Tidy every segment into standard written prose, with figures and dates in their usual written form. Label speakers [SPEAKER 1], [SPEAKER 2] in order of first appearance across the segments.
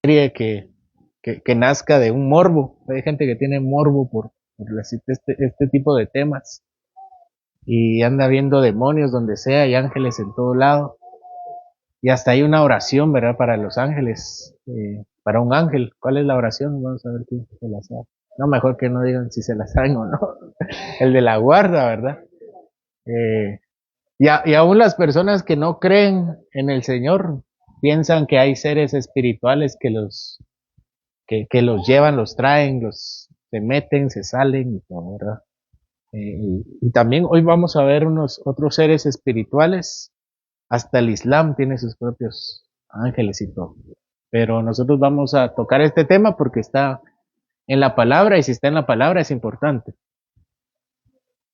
[SPEAKER 1] serie que nazca de un morbo. Hay gente que tiene morbo por este tipo de temas y anda viendo demonios donde sea y ángeles en todo lado. Y hasta hay una oración, ¿verdad? Para los ángeles, para un ángel. ¿Cuál es la oración? Vamos a ver quién se la sabe. No, mejor que no digan si se la saben o no. El de la guarda, ¿verdad? Eh, y aún las personas que no creen en el Señor piensan que hay seres espirituales que los llevan, los traen, los se meten, se salen y todo, ¿verdad? Y también hoy vamos a ver unos otros seres espirituales. Hasta el Islam tiene sus propios ángeles y todo. Pero nosotros vamos a tocar este tema porque está en la palabra y si está en la palabra es importante.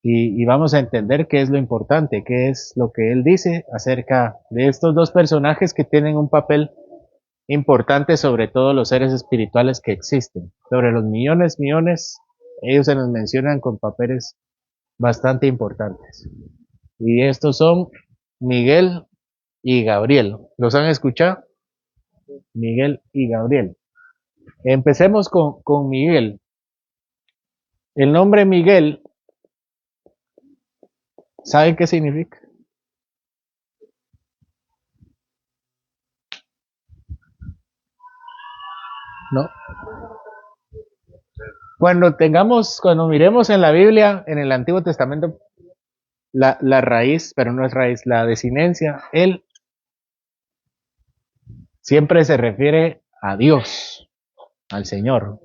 [SPEAKER 1] Y vamos a entender qué es lo importante, qué es lo que él dice acerca de estos dos personajes que tienen un papel importante sobre todos los seres espirituales que existen. Sobre los millones, ellos se nos mencionan con papeles bastante importantes. Y estos son Miguel y Gabriel. ¿Los han escuchado? Miguel y Gabriel. Empecemos con Miguel. El nombre Miguel, ¿saben qué significa? ¿No? Cuando miremos en la Biblia, en el Antiguo Testamento, la raíz, pero no es raíz, la desinencia, él siempre se refiere a Dios, al Señor,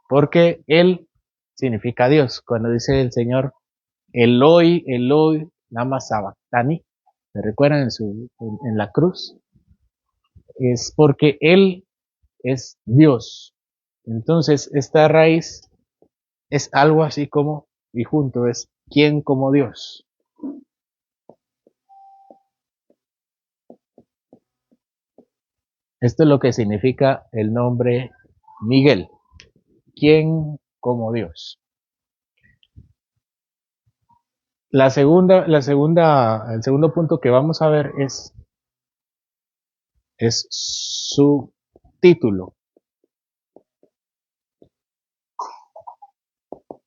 [SPEAKER 1] porque él significa Dios. Cuando dice el Señor, Eloi, Eloi, lama sabactani, ¿se recuerdan en la cruz? Es porque él es Dios. Entonces, esta raíz es algo así como, y junto es, ¿quién como Dios? Esto es lo que significa el nombre Miguel. ¿Quién como Dios? El segundo punto que vamos a ver es su título.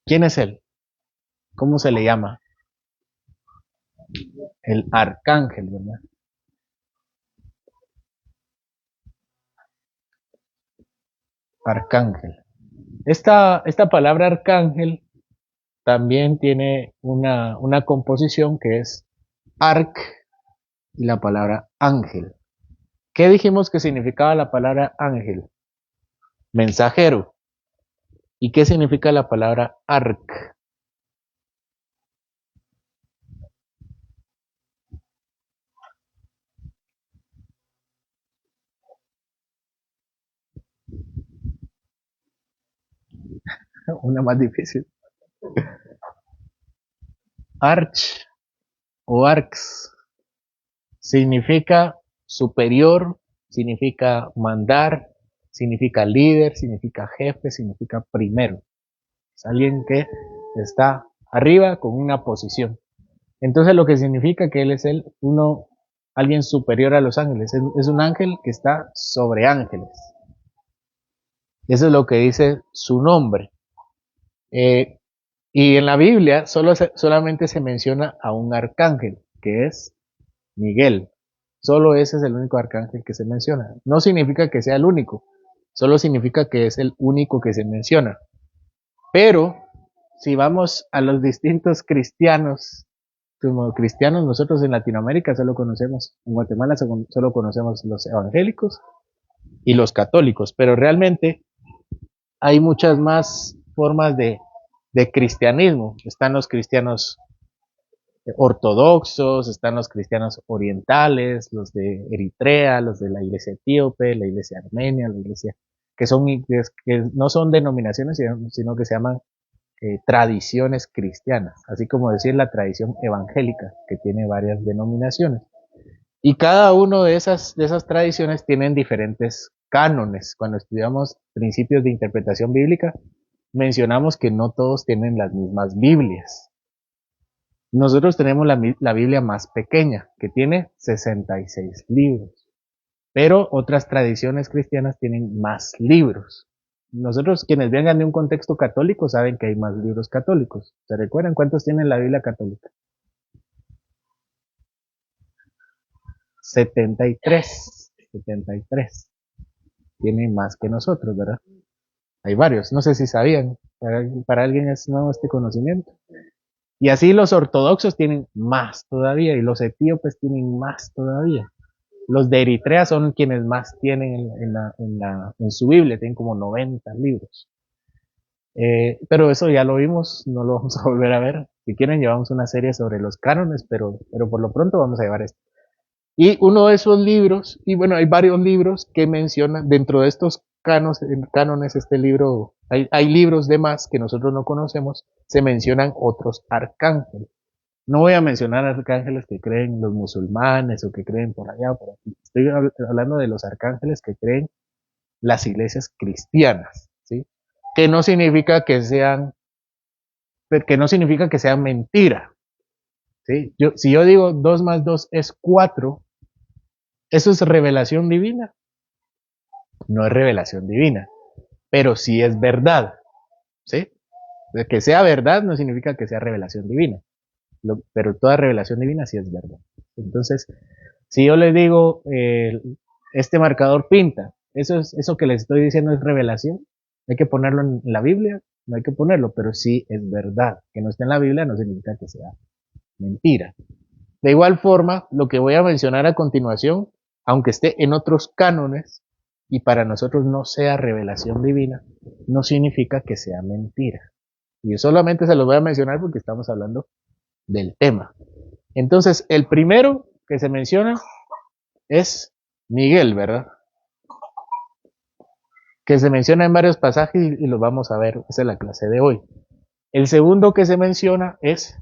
[SPEAKER 1] ¿Quién es él? ¿Cómo se le llama? El arcángel, ¿verdad? Arcángel. Esta palabra arcángel también tiene una composición que es arc y la palabra ángel. ¿Qué dijimos que significaba la palabra ángel? Mensajero. ¿Y qué significa la palabra arc? Una más difícil. Arch o arcs significa superior, significa mandar, significa líder, significa jefe, significa primero. Es alguien que está arriba con una posición. Entonces lo que significa que él es alguien superior a los ángeles. Es un ángel que está sobre ángeles. Eso es lo que dice su nombre. Eh, y en la Biblia solamente se menciona a un arcángel, que es Miguel. Solo ese es el único arcángel que se menciona. No significa que sea el único, solo significa que es el único que se menciona. Pero si vamos a los distintos cristianos, como cristianos nosotros en Latinoamérica solo conocemos, en Guatemala solo conocemos los evangélicos y los católicos, pero realmente hay muchas más formas de cristianismo. Están los cristianos ortodoxos, están los cristianos orientales, los de Eritrea, los de la iglesia etíope, la iglesia armenia, la iglesia que no son denominaciones, sino que se llaman tradiciones cristianas, así como decir la tradición evangélica, que tiene varias denominaciones. Y cada una de esas tradiciones tienen diferentes cánones. Cuando estudiamos principios de interpretación bíblica, mencionamos que no todos tienen las mismas Biblias. Nosotros tenemos la Biblia más pequeña, que tiene 66 libros. pero otras tradiciones cristianas tienen más libros. Nosotros, quienes vengan de un contexto católico, saben que hay más libros católicos. ¿Se recuerdan cuántos tiene la Biblia católica? 73. 73. Tienen más que nosotros, ¿verdad? Hay varios, no sé si sabían, para alguien es nuevo este conocimiento. Y así los ortodoxos tienen más todavía, y los etíopes tienen más todavía. Los de Eritrea son quienes más tienen en su Biblia, tienen como 90 libros. Pero eso ya lo vimos, no lo vamos a volver a ver. Si quieren, llevamos una serie sobre los cánones, pero por lo pronto vamos a llevar esto. Y uno de esos libros, y bueno, hay varios libros que mencionan, dentro de estos cánones, este libro, hay libros de más que nosotros no conocemos, se mencionan otros arcángeles. No voy a mencionar arcángeles que creen los musulmanes o que creen por allá o por aquí. Estoy hablando de los arcángeles que creen las iglesias cristianas, ¿sí? Que no significa que sean, que no significa que sean mentira, ¿sí? Si yo digo 2 más 2 es 4, ¿eso es revelación divina? No es revelación divina, pero sí es verdad, ¿sí? De que sea verdad no significa que sea revelación divina, pero toda revelación divina sí es verdad. Entonces, si yo les digo, este marcador pinta, eso que les estoy diciendo es revelación, hay que ponerlo en la Biblia, no hay que ponerlo, pero sí es verdad. Que no esté en la Biblia no significa que sea mentira. De igual forma, lo que voy a mencionar a continuación, aunque esté en otros cánones y para nosotros no sea revelación divina, no significa que sea mentira. Y yo solamente se los voy a mencionar porque estamos hablando del tema. Entonces, el primero que se menciona es Miguel, ¿verdad? Que se menciona en varios pasajes y lo vamos a ver, esa es la clase de hoy. El segundo que se menciona es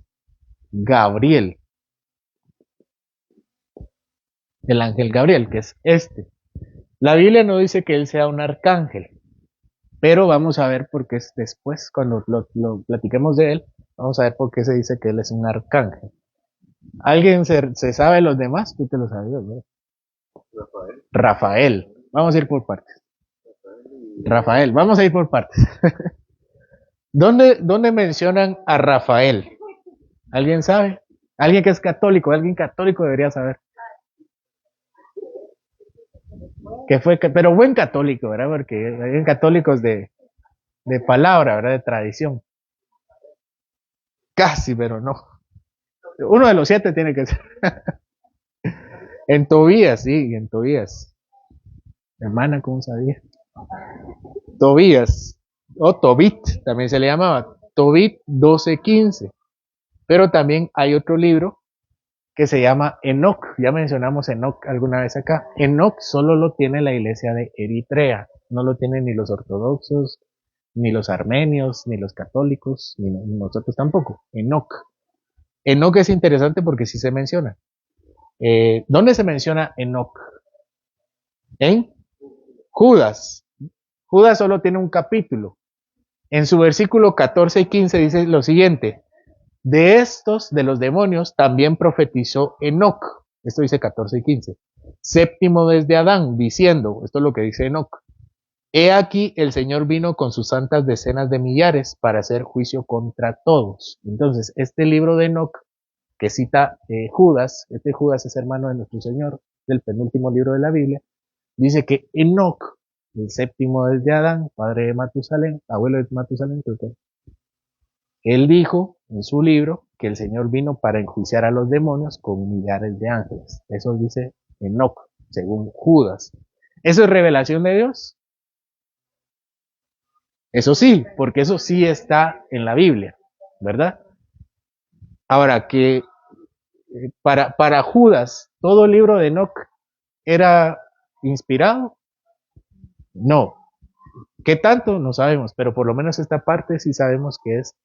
[SPEAKER 1] Gabriel, el ángel Gabriel, que es este. La Biblia no dice que él sea un arcángel, pero vamos a ver por qué es después, cuando lo platiquemos de él, vamos a ver por qué se dice que él es un arcángel. ¿Alguien se sabe los demás? Tú te lo sabías, ¿no? Rafael. Vamos a ir por partes. Rafael, vamos a ir por partes. ¿Dónde mencionan a Rafael? ¿Alguien sabe? Alguien que es católico, alguien católico debería saber. Que fue, pero buen católico, ¿verdad? Porque hay católicos de palabra, ¿verdad? De tradición. Casi, pero no. Uno de los 7 tiene que ser. En Tobías, sí, en Tobías. Hermana, ¿cómo sabía? Tobías, o Tobit, también se le llamaba. Tobit 12:15. Pero también hay otro libro que se llama Enoch. Ya mencionamos Enoch alguna vez acá. Enoch solo lo tiene la iglesia de Eritrea. No lo tienen ni los ortodoxos, ni los armenios, ni los católicos, ni nosotros tampoco. Enoch. Enoch es interesante porque sí se menciona. ¿Dónde se menciona Enoch? En Judas. Judas solo tiene un capítulo. En su versículo 14 y 15 dice lo siguiente. De estos, de los demonios, también profetizó Enoc. Esto dice 14 y 15. Séptimo desde Adán, diciendo, esto es lo que dice Enoc. He aquí el Señor vino con sus santas decenas de millares para hacer juicio contra todos. Entonces, este libro de Enoc, que cita Judas, este Judas es hermano de nuestro Señor, del penúltimo libro de la Biblia, dice que Enoc, el séptimo desde Adán, padre de Matusalén, abuelo de Matusalén, él dijo en su libro que el Señor vino para enjuiciar a los demonios con millares de ángeles. Eso dice Enoc, según Judas. ¿Eso es revelación de Dios? Eso sí, porque eso sí está en la Biblia, ¿verdad? Ahora, que para Judas, ¿todo el libro de Enoc era inspirado? No. ¿Qué tanto? No sabemos, pero por lo menos esta parte sí sabemos que es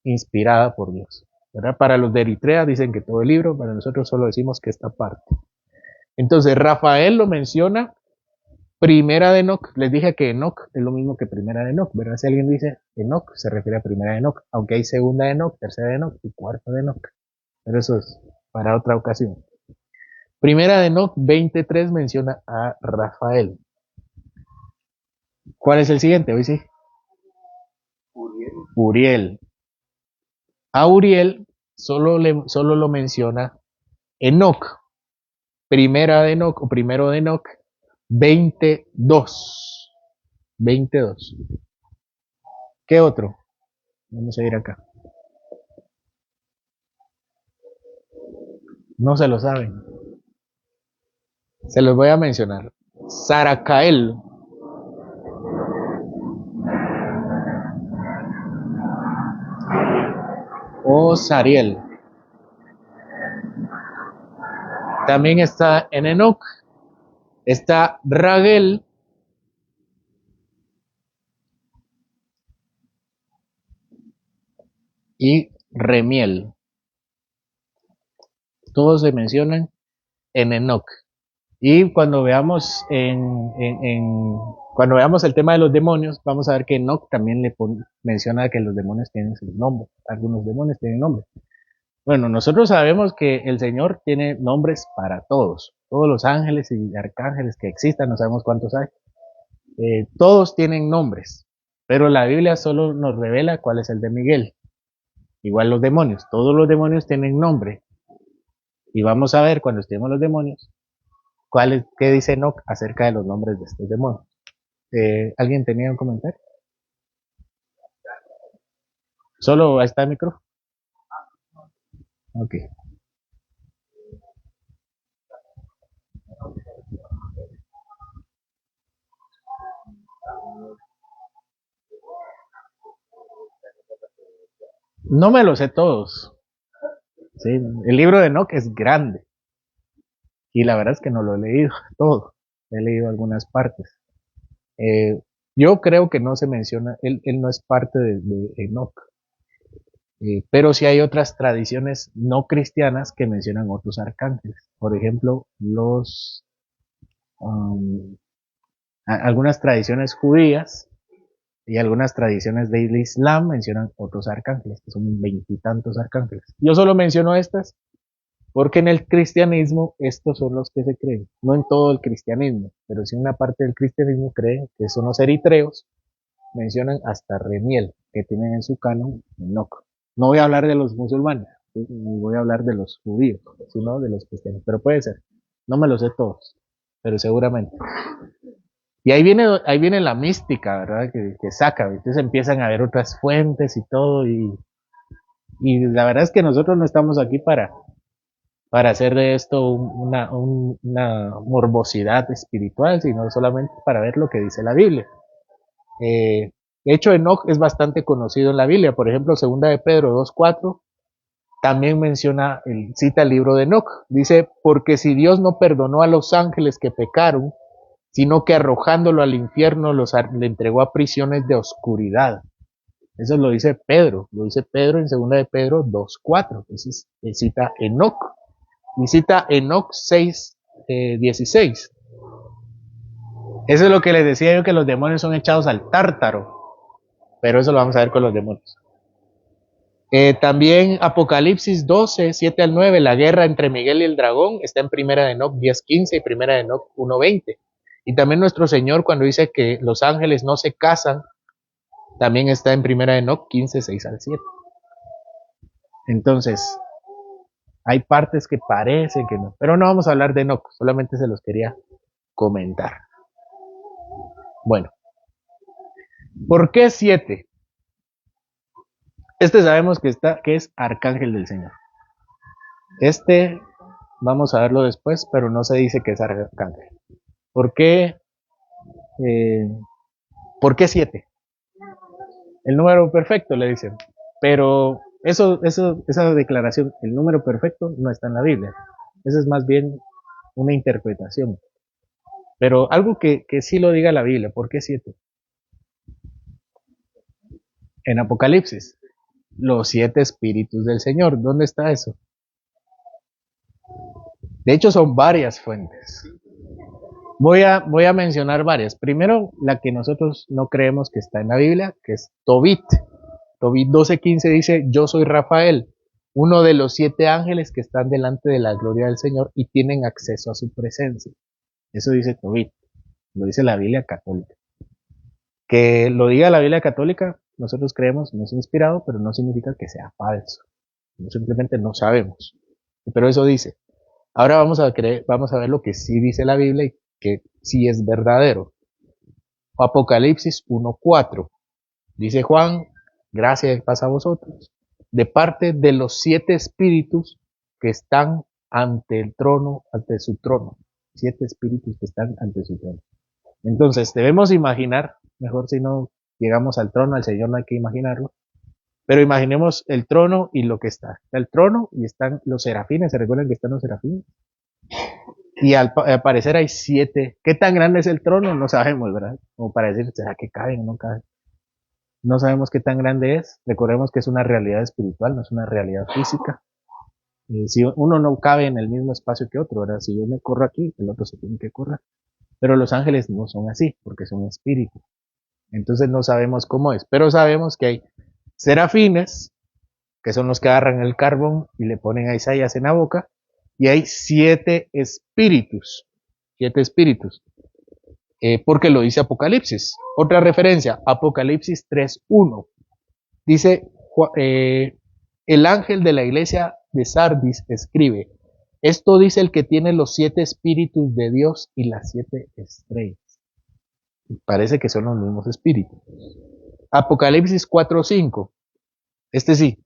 [SPEAKER 1] inspirada por Dios. ¿Verdad? Para los de Eritrea dicen que todo el libro, para nosotros solo decimos que esta parte. Entonces, Rafael lo menciona primera de Enoch. Les dije que Enoch es lo mismo que primera de Enoch, ¿verdad? Si alguien dice Enoch, se refiere a primera de Enoch, aunque hay segunda de Enoch, tercera de Enoch y cuarta de Enoch. Pero eso es para otra ocasión. Primera de Enoc 23 menciona a Rafael. ¿Cuál es el siguiente? Hoy sí. Uriel. A Uriel solo lo menciona Enoc. Primera de Enoc o primero de Enoc 22. 22. ¿Qué otro? Vamos a ir acá. No se lo saben. Se los voy a mencionar. Saracael. O Sariel. También está en Enoc. Está Raguel. Y Remiel. Todos se mencionan en Enoc. Y cuando veamos cuando veamos el tema de los demonios, vamos a ver que Enoc también menciona que los demonios tienen su nombre. Algunos demonios tienen nombre. Bueno, nosotros sabemos que el Señor tiene nombres para todos. Todos los ángeles y arcángeles que existan, no sabemos cuántos hay. Todos tienen nombres. Pero la Biblia solo nos revela cuál es el de Miguel. Igual los demonios. Todos los demonios tienen nombre. Y vamos a ver cuando estemos los demonios qué dice Enoc acerca de los nombres de estos demonios. ¿Alguien tenía un comentario? ¿Solo está el micrófono? Ok. No me los sé todos. Sí, el libro de Enoc es grande. Y la verdad es que no lo he leído todo. He leído algunas partes. Yo creo que no se menciona, él no es parte de Enoc. Pero sí hay otras tradiciones no cristianas que mencionan otros arcángeles. Por ejemplo, algunas tradiciones judías y algunas tradiciones del Islam mencionan otros arcángeles, que son veintitantos arcángeles. Yo solo menciono estas porque en el cristianismo estos son los que se creen. No en todo el cristianismo, pero sí una parte del cristianismo cree que son los eritreos. Mencionan hasta Remiel, que tienen en su canon Enoc. No voy a hablar de los musulmanes, ¿sí? Ni voy a hablar de los judíos, sino de los cristianos. Pero puede ser. No me los sé todos, pero seguramente. Y ahí viene la mística, ¿verdad? Que saca. Entonces empiezan a ver otras fuentes y todo. Y la verdad es que nosotros no estamos aquí para hacer de esto una morbosidad espiritual, sino solamente para ver lo que dice la Biblia. De hecho, Enoc es bastante conocido en la Biblia. Por ejemplo, 2 de Pedro 2:4 también cita el libro de Enoc. Dice, porque si Dios no perdonó a los ángeles que pecaron, sino que arrojándolo al infierno le entregó a prisiones de oscuridad. Eso lo dice Pedro en 2 de Pedro 2:4. Entonces, cita Enoc. Y cita Enoc 6:16. Eso es lo que les decía yo, que los demonios son echados al tártaro. Pero eso lo vamos a ver con los demonios. También Apocalipsis 12, 7 al 9, la guerra entre Miguel y el dragón, está en Primera de Enoc 10:15 y Primera de Enoc 1:20. Y también nuestro Señor, cuando dice que los ángeles no se casan, también está en Primera de Enoc 15, 6 al 7. Entonces, hay partes que parecen que no, pero no vamos a hablar de Enoc, solamente se los quería comentar. Bueno, ¿por qué 7? Sabemos que es arcángel del Señor. Vamos a verlo después, pero no se dice que es arcángel. ¿Por qué? ¿Por qué 7? El número perfecto, le dicen. Pero esa declaración, el número perfecto, no está en la Biblia. Eso es más bien una interpretación. Pero algo que sí lo diga la Biblia, ¿por qué 7? En Apocalipsis, los 7 espíritus del Señor, ¿dónde está eso? De hecho, son varias fuentes. Voy a mencionar varias. Primero, la que nosotros no creemos que está en la Biblia, que es Tobit. Tobit 12:15 dice, yo soy Rafael. uno de los 7 ángeles que están delante de la gloria del Señor y tienen acceso a su presencia. Eso dice Tobit, lo dice la Biblia católica. Que lo diga la Biblia católica, nosotros creemos, no es inspirado, pero no significa que sea falso. Simplemente no sabemos. Pero eso dice. Ahora vamos a ver lo que sí dice la Biblia y que sí es verdadero. Apocalipsis 1:4. Dice Juan, gracias pasa a vosotros, de parte de los 7 espíritus que están ante el trono, ante su trono. 7 espíritus que están ante su trono. Entonces, debemos imaginar, mejor si no llegamos al trono, al Señor no hay que imaginarlo, pero imaginemos el trono y lo que está. Está el trono y están los serafines, ¿se recuerdan que están los serafines? Y al parecer hay 7. ¿Qué tan grande es el trono? No sabemos, ¿verdad? Como para decir, ¿será que caben o no caben? No sabemos qué tan grande es. Recordemos que es una realidad espiritual, no es una realidad física. Si uno no cabe en el mismo espacio que otro, ¿verdad? Si yo me corro aquí, el otro se tiene que correr. Pero los ángeles no son así, porque son espíritus. Entonces no sabemos cómo es, pero sabemos que hay serafines, que son los que agarran el carbón y le ponen a Isaías en la boca, y hay 7 espíritus, 7 espíritus, porque lo dice Apocalipsis. Otra referencia, Apocalipsis 3:1, dice, el ángel de la iglesia de Sardis escribe, esto dice el que tiene los 7 espíritus de Dios y las 7 estrellas. Parece que son los mismos espíritus. Apocalipsis 4:5. Este sí.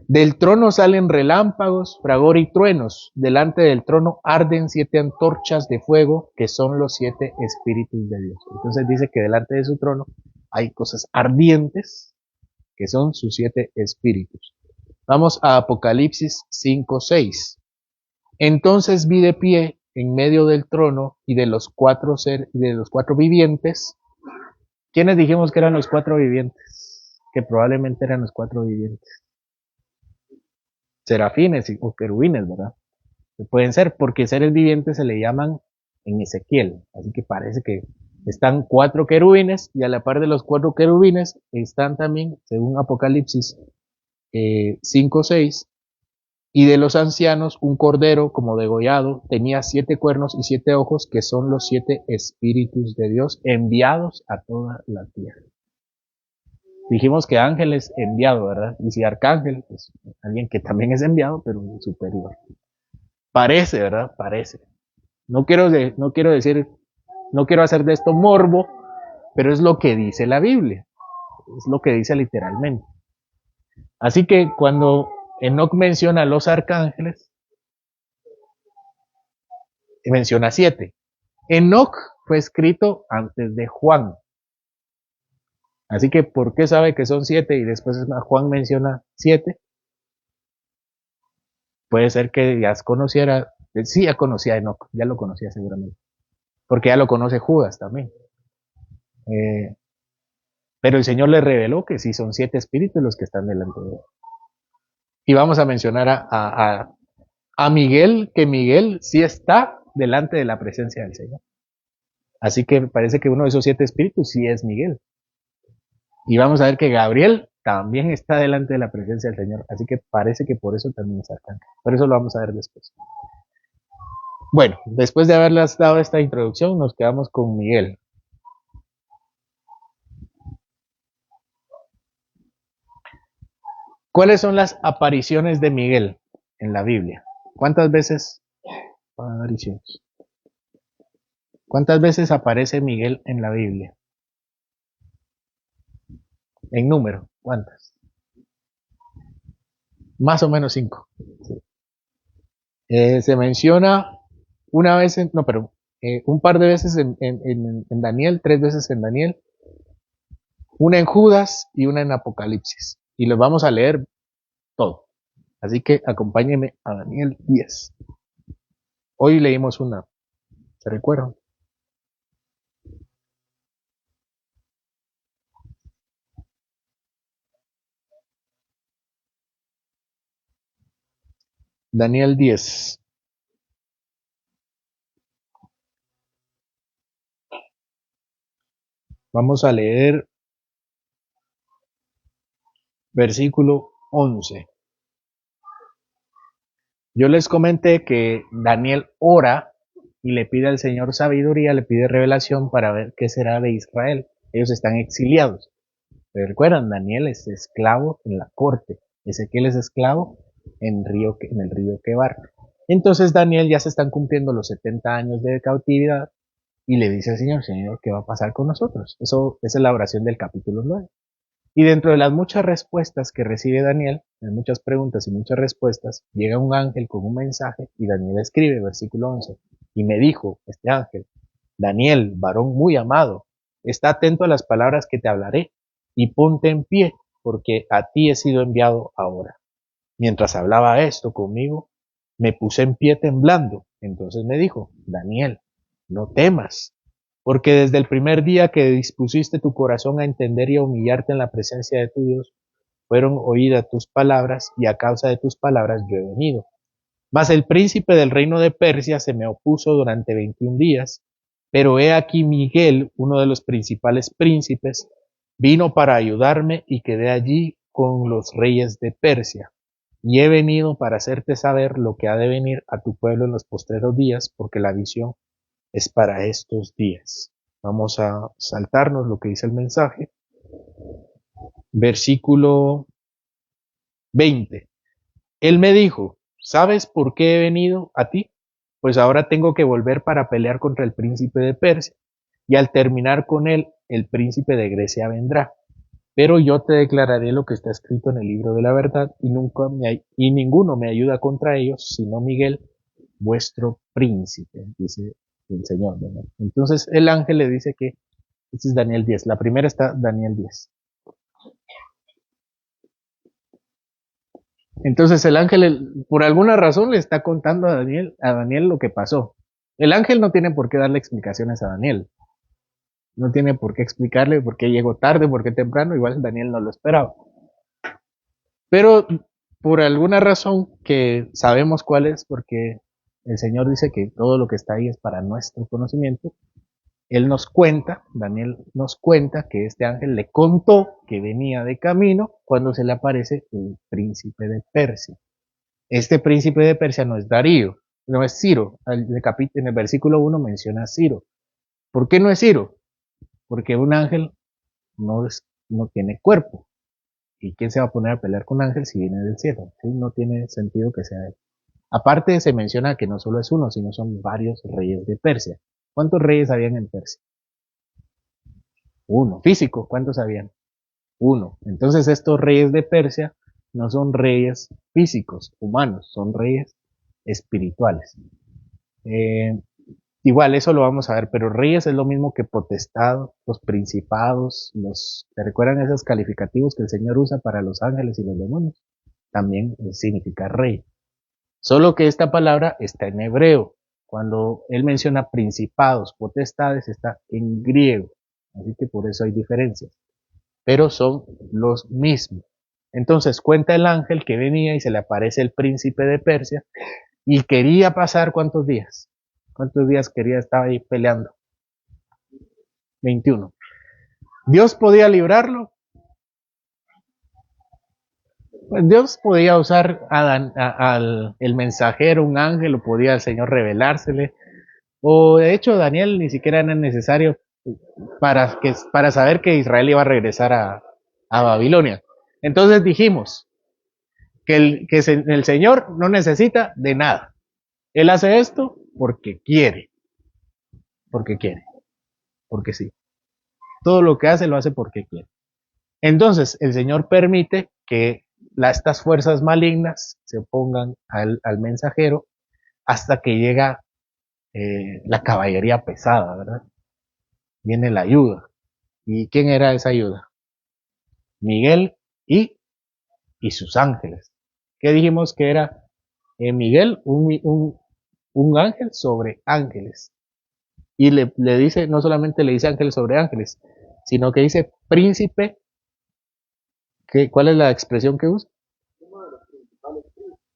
[SPEAKER 1] Del trono salen relámpagos, fragor y truenos. Delante del trono arden 7 antorchas de fuego, que son los 7 espíritus de Dios. Entonces dice que delante de su trono hay cosas ardientes, que son sus 7 espíritus. Vamos a Apocalipsis 5:6. Entonces vi de pie en medio del trono y de los 4 vivientes. ¿Quiénes dijimos que eran los 4 vivientes? Que probablemente eran los 4 vivientes. Serafines o querubines, ¿verdad? Pueden ser, porque seres vivientes se le llaman en Ezequiel. Así que parece que están 4 querubines y a la par de los 4 querubines están también, según Apocalipsis 5:6, y de los ancianos un cordero como degollado, tenía 7 cuernos y 7 ojos, que son los 7 espíritus de Dios enviados a toda la tierra. Dijimos que ángel es enviado, ¿verdad? Y si arcángel, pues alguien que también es enviado, pero superior. Parece, ¿verdad? Parece. No quiero decir, no quiero hacer de esto morbo, pero es lo que dice la Biblia. Es lo que dice literalmente. Así que cuando Enoc menciona a los arcángeles, menciona 7. Enoc fue escrito antes de Juan. Así que, ¿por qué sabe que son 7 y después Juan menciona 7? Puede ser que ya conociera, sí, ya conocía a Enoc, ya lo conocía seguramente, porque ya lo conoce Judas también. Pero el Señor le reveló que sí son 7 espíritus los que están delante de él. Y vamos a mencionar a Miguel, que Miguel sí está delante de la presencia del Señor. Así que parece que uno de esos 7 espíritus sí es Miguel. Y vamos a ver que Gabriel también está delante de la presencia del Señor. Así que parece que por eso también es arcángel. Por eso lo vamos a ver después. Bueno, después de haberles dado esta introducción, nos quedamos con Miguel. ¿Cuáles son las apariciones de Miguel en la Biblia? ¿Cuántas veces apariciones? ¿Cuántas veces aparece Miguel en la Biblia? En número, ¿cuántas? Más o menos 5. Sí. Se menciona una vez, un par de veces en Daniel, 3 veces en Daniel, una en Judas y una en Apocalipsis. Y los vamos a leer todo. Así que acompáñenme a Daniel 10. Hoy leímos una, ¿se recuerdan? Daniel 10. Vamos a leer versículo 11. Yo les comenté que Daniel ora y le pide al Señor sabiduría, le pide revelación para ver qué será de Israel. Ellos están exiliados. ¿Se recuerdan? Daniel es esclavo en la corte. Ezequiel es esclavo en el río Quebar. Entonces Daniel ya se están cumpliendo los 70 años de cautividad y le dice al Señor, Señor, ¿qué va a pasar con nosotros? Esa es la oración del capítulo 9. Y dentro de las muchas respuestas que recibe Daniel, en muchas preguntas y muchas respuestas, llega un ángel con un mensaje y Daniel escribe, versículo 11, y me dijo este ángel, Daniel, varón muy amado, está atento a las palabras que te hablaré y ponte en pie, porque a ti he sido enviado ahora. Mientras hablaba esto conmigo, me puse en pie temblando. Entonces me dijo, Daniel, no temas, porque desde el primer día que dispusiste tu corazón a entender y a humillarte en la presencia de tu Dios, fueron oídas tus palabras, y a causa de tus palabras yo he venido. Mas el príncipe del reino de Persia se me opuso durante 21 días, pero he aquí Miguel, uno de los principales príncipes, vino para ayudarme y quedé allí con los reyes de Persia. Y he venido para hacerte saber lo que ha de venir a tu pueblo en los postreros días, porque la visión es para estos días. Vamos a saltarnos lo que dice el mensaje. Versículo 20. Él me dijo, ¿sabes por qué he venido a ti? Pues ahora tengo que volver para pelear contra el príncipe de Persia, y al terminar con él, el príncipe de Grecia vendrá. Pero yo te declararé lo que está escrito en el libro de la verdad, y ninguno me ayuda contra ellos, sino Miguel, vuestro príncipe, dice el Señor. ¿Verdad? Entonces el ángel le dice que, este es Daniel 10, la primera está Daniel 10. Entonces el ángel, por alguna razón, le está contando a Daniel lo que pasó. El ángel no tiene por qué darle explicaciones a Daniel. No tiene por qué explicarle por qué llegó tarde, por qué temprano. Igual Daniel no lo esperaba. Pero por alguna razón que sabemos cuál es, porque el Señor dice que todo lo que está ahí es para nuestro conocimiento, Él nos cuenta, Daniel nos cuenta que este ángel le contó que venía de camino cuando se le aparece el príncipe de Persia. Este príncipe de Persia no es Darío, no es Ciro. En el versículo 1 menciona a Ciro. ¿Por qué no es Ciro? Porque un ángel no tiene cuerpo. ¿Y quién se va a poner a pelear con un ángel si viene del cielo? ¿Sí? No tiene sentido que sea él. Aparte se menciona que no solo es uno, sino son varios reyes de Persia. ¿Cuántos reyes habían en Persia? Uno. Físico, ¿cuántos habían? Uno. Entonces estos reyes de Persia no son reyes físicos, humanos, son reyes espirituales. Eh, Igual, eso lo vamos a ver, pero reyes es lo mismo que potestad, los principados, ¿te recuerdan esos calificativos que el Señor usa para los ángeles y los demonios? También significa rey. Solo que esta palabra está en hebreo. Cuando él menciona principados, potestades, está en griego. Así que por eso hay diferencias. Pero son los mismos. Entonces cuenta el ángel que venía y se le aparece el príncipe de Persia y quería pasar ¿cuántos días? ¿Cuántos días quería estar ahí peleando? 21. ¿Dios podía librarlo? Pues Dios podía usar al el mensajero, un ángel, o podía el Señor revelársele. O de hecho Daniel ni siquiera era necesario para saber que Israel iba a regresar a Babilonia. Entonces dijimos que el Señor no necesita de nada. Él hace esto porque quiere, porque sí. Todo lo que hace lo hace porque quiere. Entonces, el Señor permite que estas fuerzas malignas se opongan al mensajero hasta que llega la caballería pesada, ¿verdad? Viene la ayuda. ¿Y quién era esa ayuda? Miguel y sus ángeles. ¿Qué dijimos que era Miguel? Un ángel sobre ángeles. Y le dice, no solamente le dice ángel sobre ángeles, sino que dice príncipe. ¿Cuál es la expresión que usa?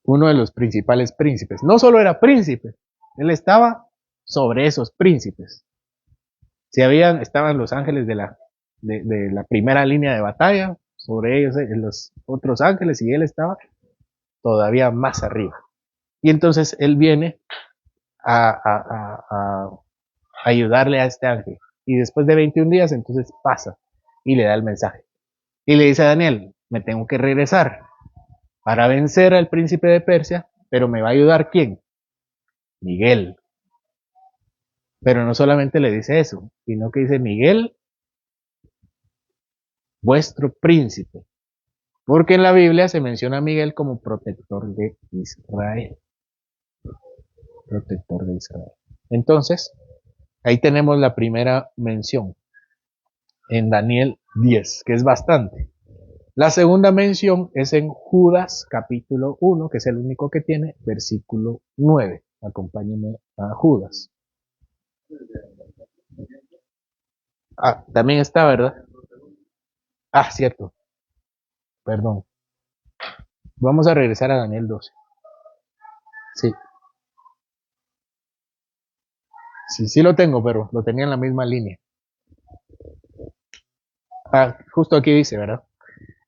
[SPEAKER 1] Uno de los principales príncipes. No solo era príncipe, él estaba sobre esos príncipes. Si estaban los ángeles de la primera línea de batalla, sobre ellos los otros ángeles, y él estaba todavía más arriba. Y entonces él viene a ayudarle a este ángel. Y después de 21 días, entonces pasa y le da el mensaje. Y le dice a Daniel, me tengo que regresar para vencer al príncipe de Persia, pero me va a ayudar ¿quién? Miguel. Pero no solamente le dice eso, sino que dice Miguel, vuestro príncipe. Porque en la Biblia se menciona a Miguel como protector de Israel. Protector de Israel. Entonces, ahí tenemos la primera mención en Daniel 10, que es bastante. La segunda mención es en Judas capítulo 1, que es el único que tiene, versículo 9. Acompáñenme a Judas. Ah, también está, ¿verdad? Ah, cierto. Perdón. Vamos a regresar a Daniel 12. Sí. Sí lo tengo, pero lo tenía en la misma línea. Ah, justo aquí dice, ¿verdad?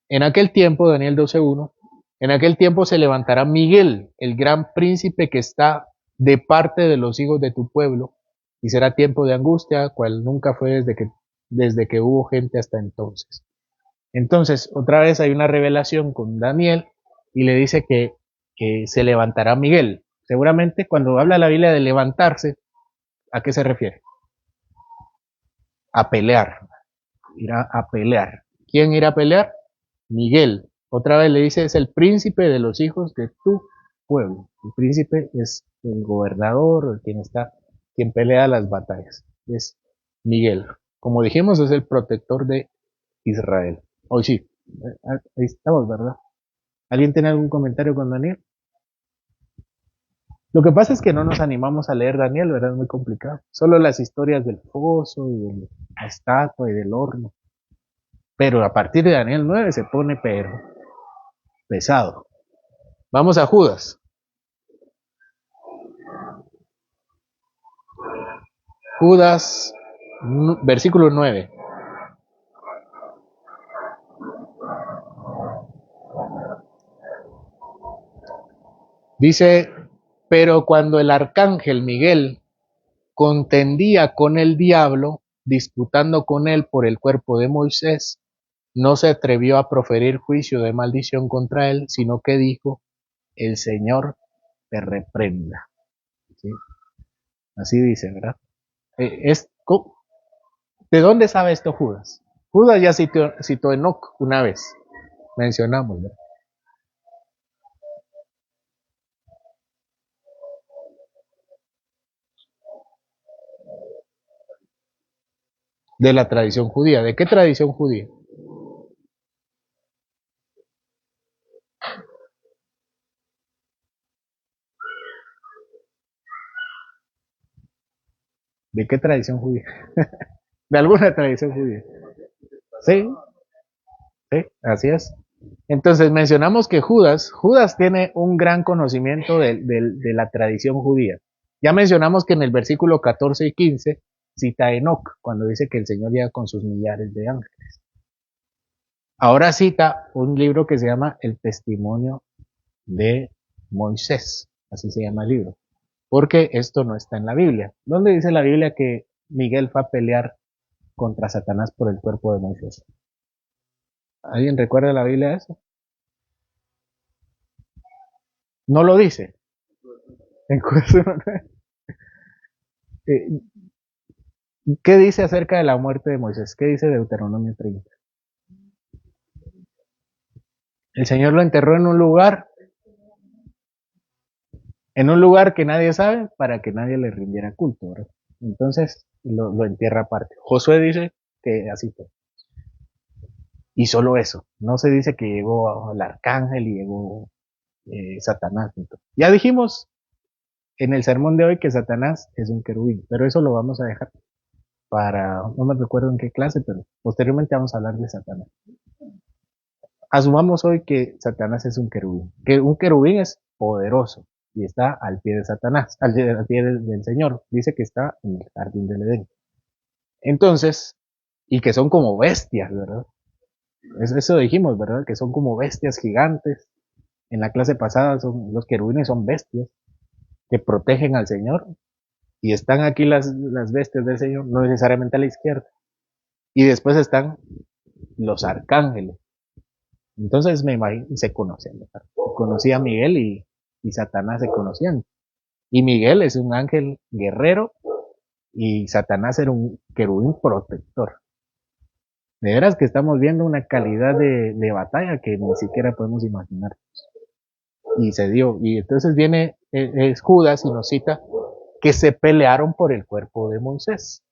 [SPEAKER 1] En aquel tiempo, Daniel 12:1, en aquel tiempo se levantará Miguel, el gran príncipe que está de parte de los hijos de tu pueblo, y será tiempo de angustia, cual nunca fue desde que hubo gente hasta entonces. Entonces, otra vez hay una revelación con Daniel y le dice que se levantará Miguel. Seguramente cuando habla la Biblia de levantarse, ¿a qué se refiere? A pelear. Irá a pelear. ¿Quién irá a pelear? Miguel. Otra vez le dice, es el príncipe de los hijos de tu pueblo. El príncipe es el gobernador, quien pelea las batallas. Es Miguel. Como dijimos, es el protector de Israel. Hoy sí. Ahí estamos, ¿verdad? ¿Alguien tiene algún comentario con Daniel? Lo que pasa es que no nos animamos a leer Daniel, ¿verdad? Es muy complicado. Solo las historias del foso y de la estatua y del horno. Pero a partir de Daniel 9 se pone pero pesado. Vamos a Judas. Judas, versículo 9. Dice, pero cuando el arcángel Miguel contendía con el diablo, disputando con él por el cuerpo de Moisés, no se atrevió a proferir juicio de maldición contra él, sino que dijo, el Señor te reprenda. ¿Sí? Así dice, ¿verdad? ¿De dónde sabe esto Judas? Judas ya citó Enoc una vez, mencionamos, ¿verdad? De la tradición judía. ¿De qué tradición judía? ¿De qué tradición judía? De alguna tradición judía. Sí, sí, así es. Entonces mencionamos que Judas tiene un gran conocimiento de la tradición judía. Ya mencionamos que en el versículo 14 y 15 cita a Enoc cuando dice que el Señor llega con sus millares de ángeles. Ahora cita un libro que se llama El Testimonio de Moisés, así se llama el libro, porque esto no está en la Biblia. ¿Dónde dice la Biblia que Miguel fue a pelear contra Satanás por el cuerpo de Moisés? ¿Alguien recuerda la Biblia eso? No lo dice. ¿Qué dice acerca de la muerte de Moisés? ¿Qué dice Deuteronomio 30? El Señor lo enterró en un lugar que nadie sabe, para que nadie le rindiera culto, ¿verdad? Entonces lo entierra aparte. Josué dice que así fue. Y solo eso. No se dice que llegó el arcángel y llegó Satanás. Ya dijimos en el sermón de hoy que Satanás es un querubín, pero eso lo vamos a dejar no me recuerdo en qué clase, pero posteriormente vamos a hablar de Satanás. Asumamos hoy que Satanás es un querubín, que un querubín es poderoso y está al pie de Satanás, al pie del Señor. Dice que está en el jardín del Edén. Entonces, y que son como bestias, ¿verdad? Eso dijimos, ¿verdad? Que son como bestias gigantes. En la clase pasada los querubines son bestias. que protegen al Señor, y están aquí las bestias del Señor, no necesariamente a la izquierda, y después están los arcángeles. Entonces me imagino, se conocían, conocía a Miguel y Satanás se conocían. Y Miguel es un ángel guerrero y Satanás era un querubín protector. De veras que estamos viendo una calidad de batalla que ni siquiera podemos imaginar. Y se dio. Y entonces viene es Judas y nos cita que se pelearon por el cuerpo de Moisés.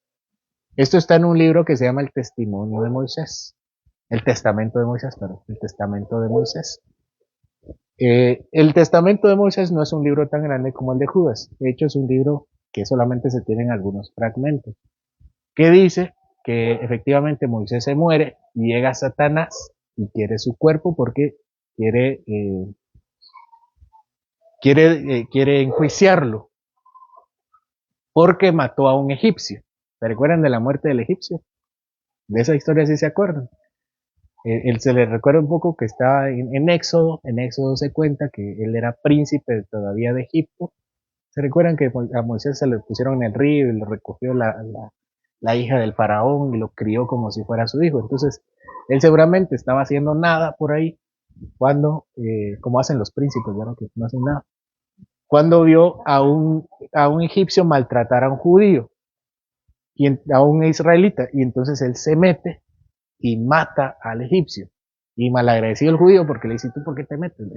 [SPEAKER 1] Esto está en un libro que se llama El Testimonio de Moisés. El Testamento de Moisés, perdón. El Testamento de Moisés. El Testamento de Moisés no es un libro tan grande como el de Judas. De hecho, es un libro que solamente se tienen algunos fragmentos. Que dice que efectivamente Moisés se muere y llega Satanás y quiere su cuerpo porque quiere enjuiciarlo porque mató a un egipcio. ¿Se recuerdan de la muerte del egipcio? De esa historia sí se acuerdan. Él se le recuerda un poco que estaba en Éxodo. En Éxodo se cuenta que él era príncipe todavía de Egipto. ¿Se recuerdan que a Moisés se le pusieron en el río y lo recogió la hija del faraón y lo crió como si fuera su hijo? Entonces, él seguramente estaba haciendo nada por ahí cuando, como hacen los príncipes, ¿verdad? Que no hacen nada. Cuando vio a un egipcio maltratar a un judío y a un israelita, y entonces él se mete y mata al egipcio. Y malagradecido el judío porque le dice, ¿tú por qué te metes?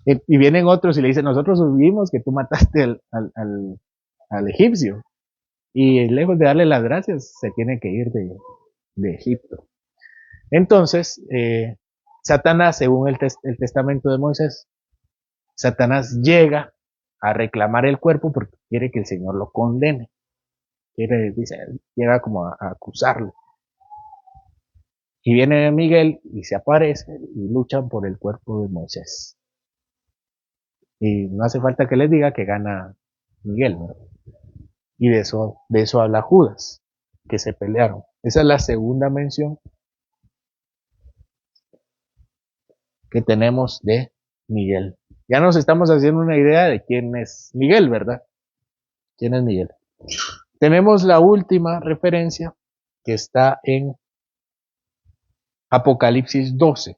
[SPEAKER 1] Y vienen otros y le dicen, nosotros subimos que tú mataste al egipcio. Y lejos de darle las gracias, se tiene que ir de Egipto. Entonces, Satanás, según el testamento de Moisés, Satanás llega a reclamar el cuerpo porque quiere que el Señor lo condene. Llega como a acusarlo. Y viene Miguel y se aparece y luchan por el cuerpo de Moisés. Y no hace falta que les diga que gana Miguel, ¿no? Y de eso habla Judas, que se pelearon. Esa es la segunda mención que tenemos de Miguel. Ya nos estamos haciendo una idea de quién es Miguel, ¿verdad? ¿Quién es Miguel? Tenemos la última referencia que está en Apocalipsis 12.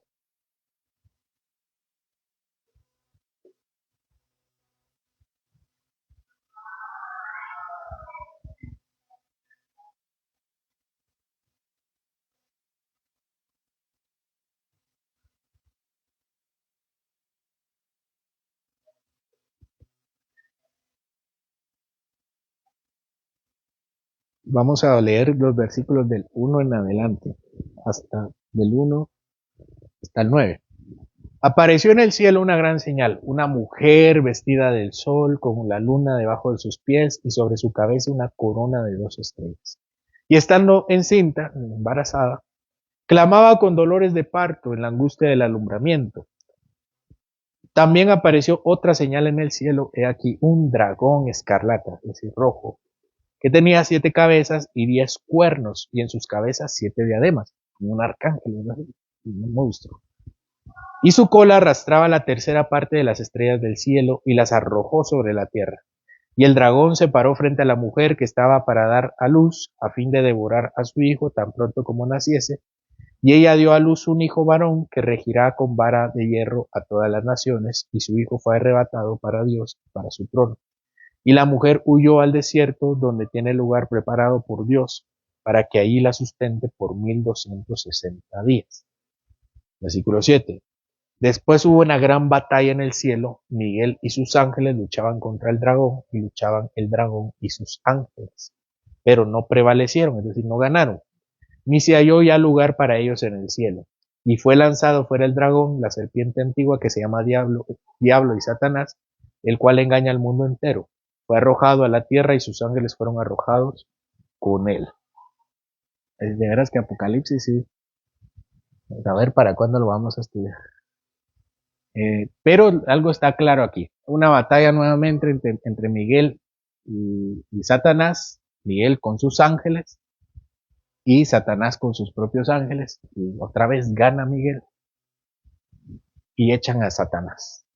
[SPEAKER 1] Vamos a leer los versículos del 1 en adelante, hasta del 1 hasta el 9. Apareció en el cielo una gran señal, una mujer vestida del sol, con la luna debajo de sus pies y sobre su cabeza una corona de 2 estrellas. Y estando encinta, embarazada, clamaba con dolores de parto en la angustia del alumbramiento. También apareció otra señal en el cielo, he aquí un dragón escarlata, es decir, rojo, que tenía 7 cabezas y 10 cuernos, y en sus cabezas 7 diademas, como un arcángel, un monstruo. Y su cola arrastraba la tercera parte de las estrellas del cielo y las arrojó sobre la tierra. Y el dragón se paró frente a la mujer que estaba para dar a luz, a fin de devorar a su hijo tan pronto como naciese. Y ella dio a luz un hijo varón que regirá con vara de hierro a todas las naciones, y su hijo fue arrebatado para Dios, para su trono. Y la mujer huyó al desierto, donde tiene lugar preparado por Dios, para que allí la sustente por 1260 días. Versículo 7. Después hubo una gran batalla en el cielo. Miguel y sus ángeles luchaban contra el dragón, y luchaban el dragón y sus ángeles. Pero no prevalecieron, es decir, no ganaron. Ni se halló ya lugar para ellos en el cielo. Y fue lanzado fuera el dragón, la serpiente antigua que se llama Diablo y Satanás, el cual engaña al mundo entero. Fue arrojado a la tierra y sus ángeles fueron arrojados con él. Es de veras que Apocalipsis, sí. A ver para cuándo lo vamos a estudiar. Pero algo está claro aquí. Una batalla nuevamente entre Miguel y Satanás. Miguel con sus ángeles y Satanás con sus propios ángeles. Y otra vez gana Miguel y echan a Satanás.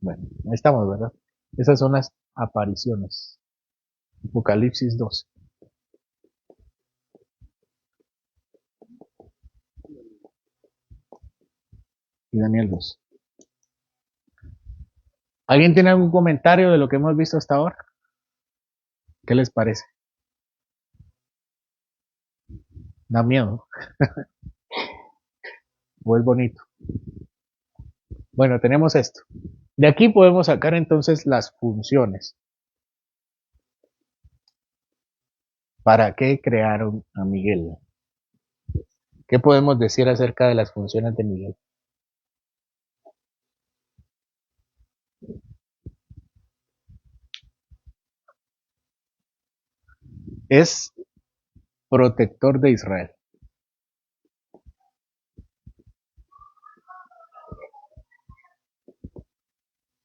[SPEAKER 1] Bueno, ahí estamos, ¿verdad? Esas son las apariciones. Apocalipsis 12 y Daniel 2. ¿Alguien tiene algún comentario de lo que hemos visto hasta ahora? ¿Qué les parece? ¿Da miedo? ¿O es bonito? Bueno, tenemos esto. De aquí podemos sacar entonces las funciones. ¿Para qué crearon a Miguel? ¿Qué podemos decir acerca de las funciones de Miguel? Es protector de Israel.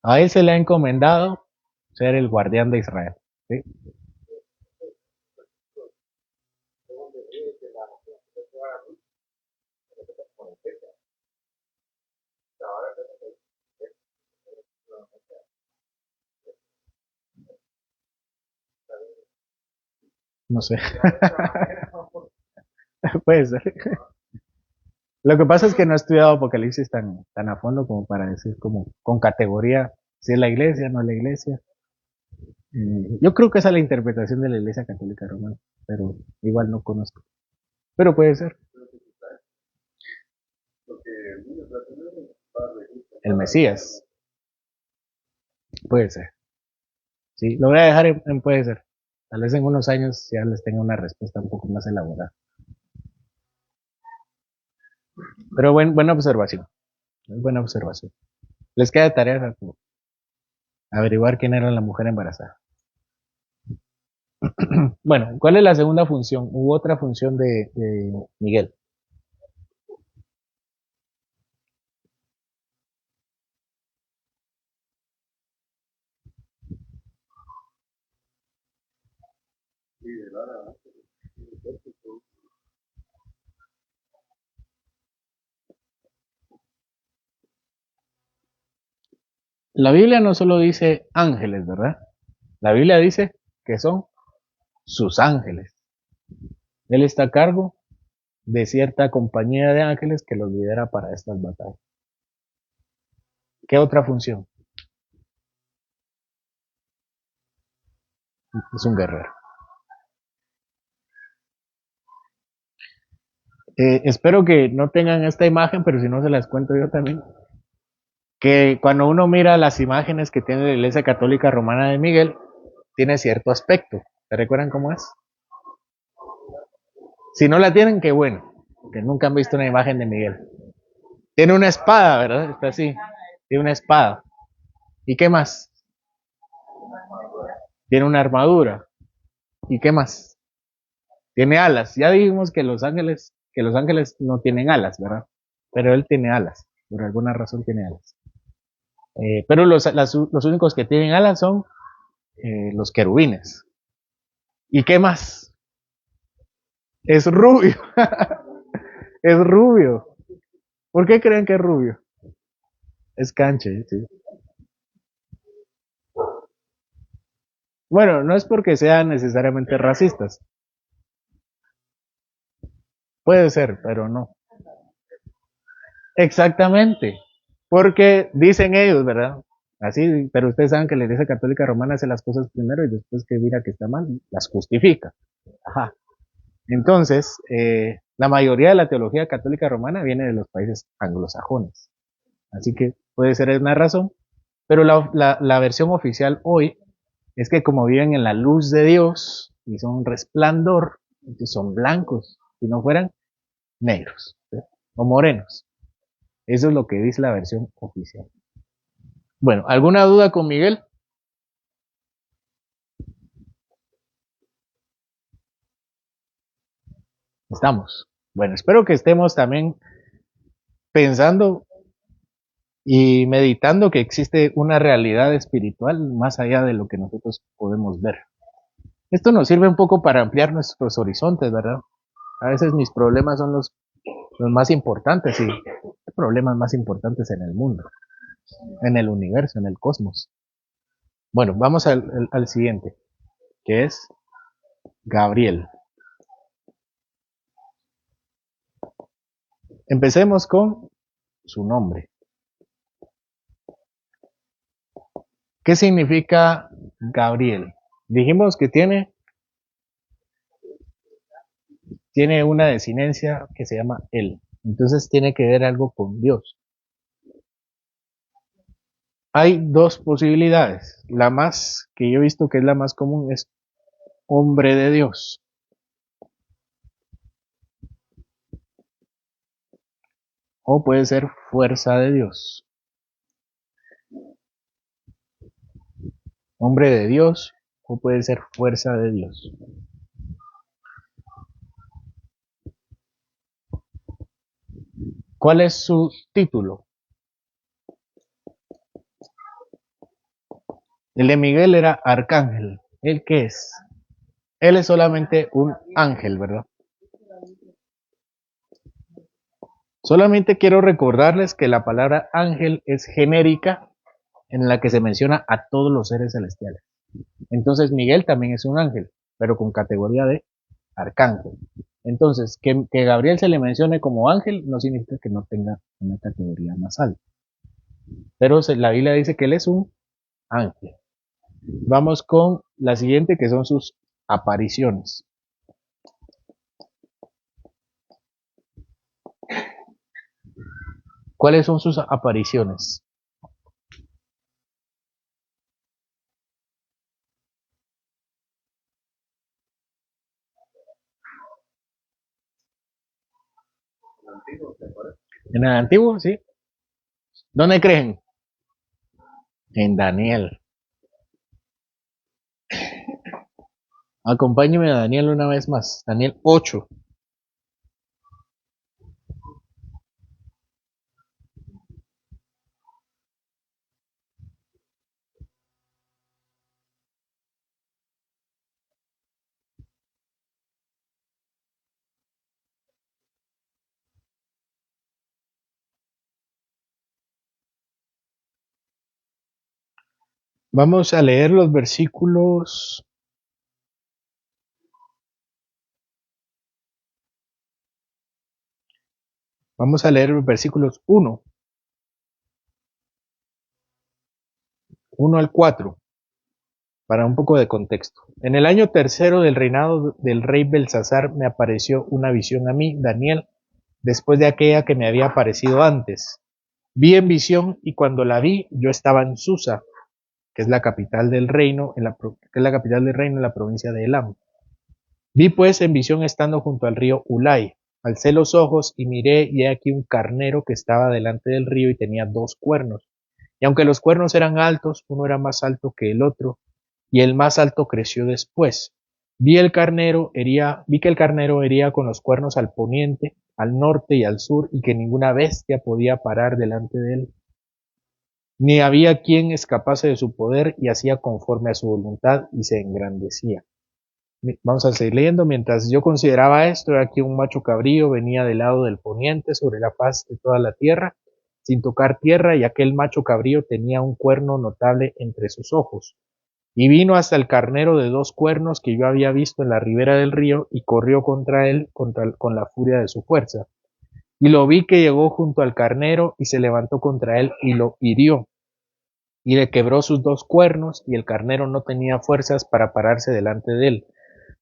[SPEAKER 1] A él se le ha encomendado ser el guardián de Israel. ¿Sí? No sé. Puede ser. Lo que pasa es que no he estudiado Apocalipsis tan a fondo como para decir como con categoría si es la iglesia, no es la iglesia. Yo creo que esa es la interpretación de la Iglesia Católica Romana, pero igual no conozco. Pero puede ser. El Mesías. Puede ser. Sí, lo voy a dejar en puede ser. Tal vez en unos años ya les tenga una respuesta un poco más elaborada. Pero buena observación. Es buena observación. Les queda tarea averiguar quién era la mujer embarazada. Bueno, ¿cuál es la segunda función? U otra función de Miguel. La Biblia no solo dice ángeles, ¿verdad? La Biblia dice que son sus ángeles. Él está a cargo de cierta compañía de ángeles que los lidera para estas batallas. ¿Qué otra función? Es un guerrero. Espero que no tengan esta imagen, pero si no se las cuento yo también. Que cuando uno mira las imágenes que tiene la Iglesia Católica Romana de Miguel, tiene cierto aspecto. ¿Se recuerdan cómo es? Si no la tienen, qué bueno, que nunca han visto una imagen de Miguel. Tiene una espada, ¿verdad? Está así. Tiene una espada. ¿Y qué más? Tiene una armadura. ¿Y qué más? Tiene alas. Ya dijimos que los ángeles no tienen alas, ¿verdad? Pero él tiene alas. Por alguna razón tiene alas. Pero los únicos que tienen alas son los querubines. ¿Y qué más? Es rubio. Es rubio. ¿Por qué creen que es rubio? Es canche, sí. Bueno, no es porque sean necesariamente racistas. Puede ser, pero no. Exactamente. Porque dicen ellos, ¿verdad? Así, pero ustedes saben que la Iglesia Católica Romana hace las cosas primero y después que mira que está mal, las justifica. Ajá. Entonces, la mayoría de la teología católica romana viene de los países anglosajones. Así que puede ser una razón. Pero la versión oficial hoy es que como viven en la luz de Dios y son un resplandor, entonces son blancos, si no fueran negros, ¿sí? O morenos. Eso es lo que dice la versión oficial. Bueno, ¿alguna duda con Miguel? Estamos. Bueno, espero que estemos también pensando y meditando que existe una realidad espiritual más allá de lo que nosotros podemos ver. Esto nos sirve un poco para ampliar nuestros horizontes, ¿verdad? A veces mis problemas son los más importantes y hay problemas más importantes en el mundo. en el universo, en el cosmos. Bueno, vamos al siguiente, que es Gabriel. Empecemos con su nombre. ¿Qué significa Gabriel? Dijimos que tiene una desinencia que se llama él. Entonces tiene que ver algo con Dios. Hay dos posibilidades. La más que yo he visto que es la más común es hombre de Dios. O puede ser fuerza de Dios. Hombre de Dios o puede ser fuerza de Dios. ¿Cuál es su título? El de Miguel era arcángel. ¿Él qué es? Él es solamente un ángel, ¿verdad? Solamente quiero recordarles que la palabra ángel es genérica en la que se menciona a todos los seres celestiales. Entonces Miguel también es un ángel, pero con categoría de arcángel. Entonces, que Gabriel se le mencione como ángel no significa que no tenga una categoría más alta. Pero la Biblia dice que él es un ángel. Vamos con la siguiente, que son sus apariciones. ¿Cuáles son sus apariciones? En el Antiguo, sí. ¿Dónde creen? En Daniel. Acompáñeme a Daniel una vez más. Daniel 8. Vamos a leer los versículos. Vamos a leer los versículos 1 al 4, para un poco de contexto. En el año tercero del reinado del rey Belsasar me apareció una visión a mí, Daniel, después de aquella que me había aparecido antes. Vi en visión y cuando la vi yo estaba en Susa, que es la capital del reino, en la provincia de Elam. Vi pues en visión estando junto al río Ulai. Alcé los ojos y miré y he aquí un carnero que estaba delante del río y tenía 2 cuernos. Y aunque los cuernos eran altos, uno era más alto que el otro, y el más alto creció después. Vi que el carnero hería con los cuernos al poniente, al norte y al sur, y que ninguna bestia podía parar delante de él. Ni había quien escapase de su poder, y hacía conforme a su voluntad, y se engrandecía. Vamos a seguir leyendo. Mientras yo consideraba esto, aquí un macho cabrío venía del lado del poniente sobre la faz de toda la tierra, sin tocar tierra, y aquel macho cabrío tenía un cuerno notable entre sus ojos. Y vino hasta el carnero de 2 cuernos que yo había visto en la ribera del río, y corrió contra él con la furia de su fuerza. Y lo vi que llegó junto al carnero, y se levantó contra él, y lo hirió, y le quebró sus 2 cuernos, y el carnero no tenía fuerzas para pararse delante de él.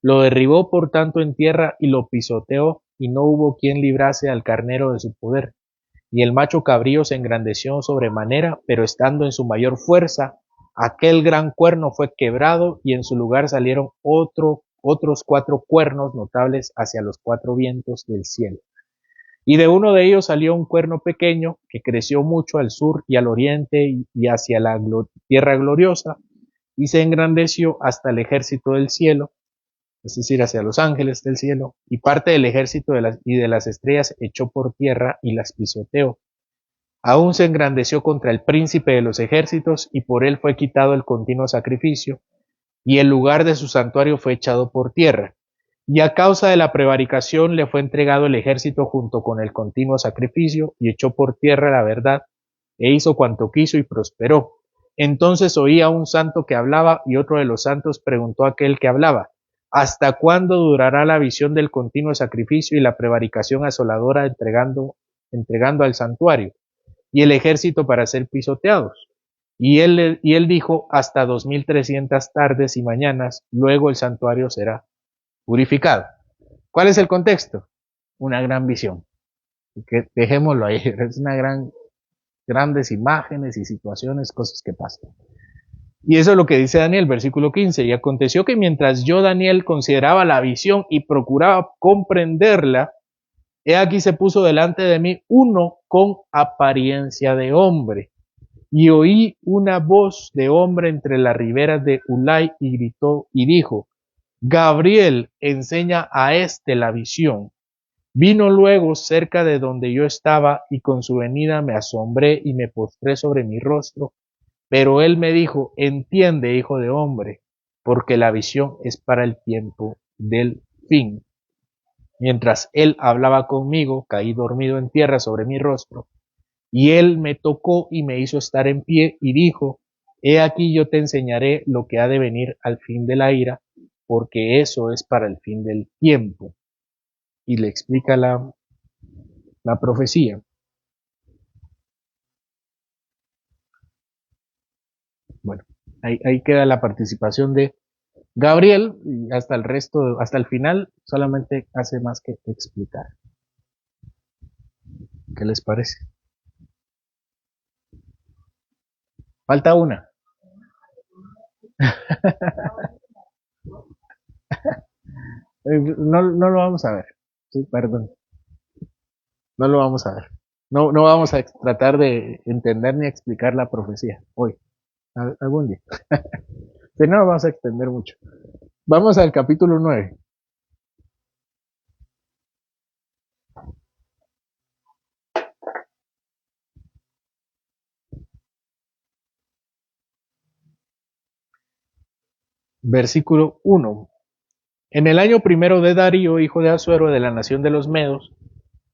[SPEAKER 1] Lo derribó por tanto en tierra y lo pisoteó, y no hubo quien librase al carnero de su poder. Y el macho cabrío se engrandeció sobremanera, pero estando en su mayor fuerza, aquel gran cuerno fue quebrado, y en su lugar salieron otros 4 cuernos notables hacia los 4 vientos del cielo. Y de uno de ellos salió un cuerno pequeño, que creció mucho al sur y al oriente y hacia la tierra gloriosa, y se engrandeció hasta el ejército del cielo, es decir, hacia los ángeles del cielo, y parte del ejército de las estrellas echó por tierra y las pisoteó. Aún se engrandeció contra el príncipe de los ejércitos, y por él fue quitado el continuo sacrificio, y el lugar de su santuario fue echado por tierra. Y a causa de la prevaricación le fue entregado el ejército junto con el continuo sacrificio, y echó por tierra la verdad, e hizo cuanto quiso y prosperó. Entonces oí a un santo que hablaba y otro de los santos preguntó a aquel que hablaba, ¿hasta cuándo durará la visión del continuo sacrificio y la prevaricación asoladora entregando al santuario y el ejército para ser pisoteados? Y él dijo, hasta 2300 tardes y mañanas, luego el santuario será purificado. ¿Cuál es el contexto? Una gran visión. Que dejémoslo ahí, es una grandes imágenes y situaciones, cosas que pasan. Y eso es lo que dice Daniel, versículo 15. Y aconteció que mientras yo, Daniel, consideraba la visión y procuraba comprenderla, he aquí se puso delante de mí uno con apariencia de hombre. Y oí una voz de hombre entre las riberas de Ulai y gritó y dijo, Gabriel, enseña a este la visión. Vino luego cerca de donde yo estaba y con su venida me asombré y me postré sobre mi rostro. Pero él me dijo, entiende, hijo de hombre, porque la visión es para el tiempo del fin. Mientras él hablaba conmigo, caí dormido en tierra sobre mi rostro, y él me tocó y me hizo estar en pie y dijo, he aquí yo te enseñaré lo que ha de venir al fin de la ira, porque eso es para el fin del tiempo. Y le explica la profecía. Bueno, ahí queda la participación de Gabriel, y hasta el resto, hasta el final, solamente hace más que explicar. ¿Qué les parece? Falta una. No lo vamos a ver. Sí, perdón. No lo vamos a ver. No vamos a tratar de entender ni explicar la profecía hoy. Algún día. Si no, vamos a extender mucho. Vamos al capítulo 9. Versículo 1. En el año primero de Darío, hijo de Asuero, de la nación de los Medos,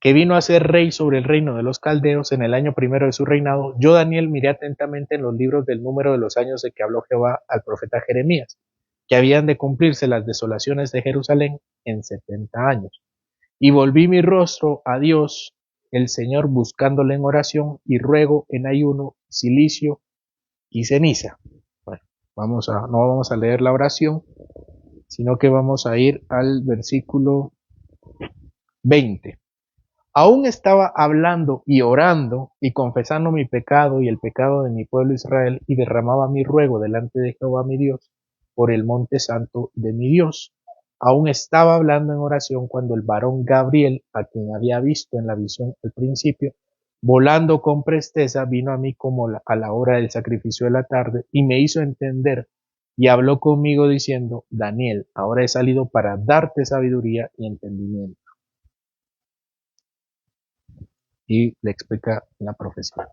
[SPEAKER 1] que vino a ser rey sobre el reino de los caldeos en el año primero de su reinado, yo Daniel miré atentamente en los libros del número de los años de que habló Jehová al profeta Jeremías, que habían de cumplirse las desolaciones de Jerusalén en 70 años. Y volví mi rostro a Dios, el Señor, buscándole en oración y ruego en ayuno, cilicio y ceniza. Bueno, no vamos a leer la oración, sino que vamos a ir al versículo 20. Aún estaba hablando y orando y confesando mi pecado y el pecado de mi pueblo Israel y derramaba mi ruego delante de Jehová mi Dios por el monte santo de mi Dios. Aún estaba hablando en oración cuando el varón Gabriel, a quien había visto en la visión al principio, volando con presteza, vino a mí como a la hora del sacrificio de la tarde y me hizo entender y habló conmigo diciendo, Daniel, ahora he salido para darte sabiduría y entendimiento. Y le explica la profecía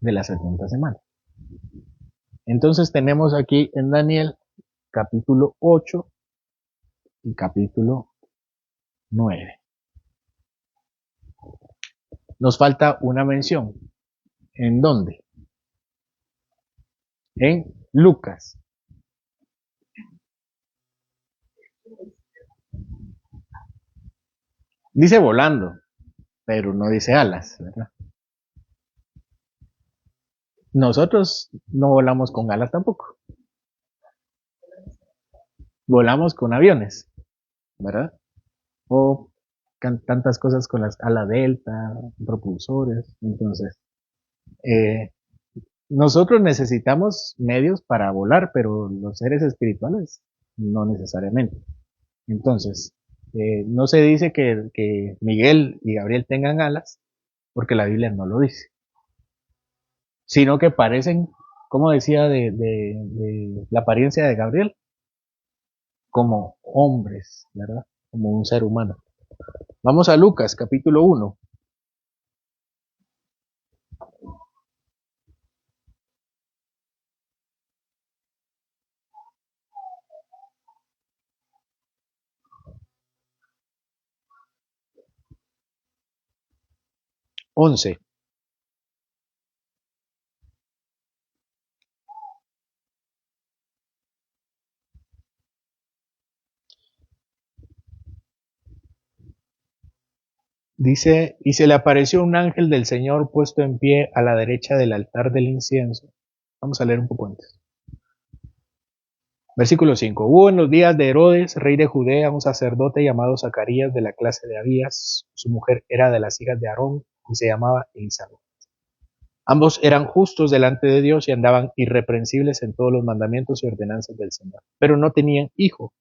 [SPEAKER 1] de la 70 semana. Entonces tenemos aquí en Daniel capítulo 8 y capítulo 9. Nos falta una mención. ¿En dónde? En Lucas. Dice volando, pero no dice alas, ¿verdad? Nosotros no volamos con alas tampoco. Volamos con aviones, ¿verdad? O tantas cosas con las alas delta, propulsores. Entonces, eh, nosotros necesitamos medios para volar, pero los seres espirituales no necesariamente. Entonces, no se dice que Miguel y Gabriel tengan alas, porque la Biblia no lo dice, sino que parecen, como decía de la apariencia de Gabriel, como hombres, ¿verdad? Como un ser humano. Vamos a Lucas, capítulo 1. 11. Dice, y se le apareció un ángel del Señor puesto en pie a la derecha del altar del incienso. Vamos a leer un poco antes. Versículo 5. Hubo en los días de Herodes, rey de Judea, un sacerdote llamado Zacarías de la clase de Abías. Su mujer era de las hijas de Aarón y se llamaba Elizabeth. Ambos eran justos delante de Dios y andaban irreprensibles en todos los mandamientos y ordenanzas del Señor. Pero no tenían hijo,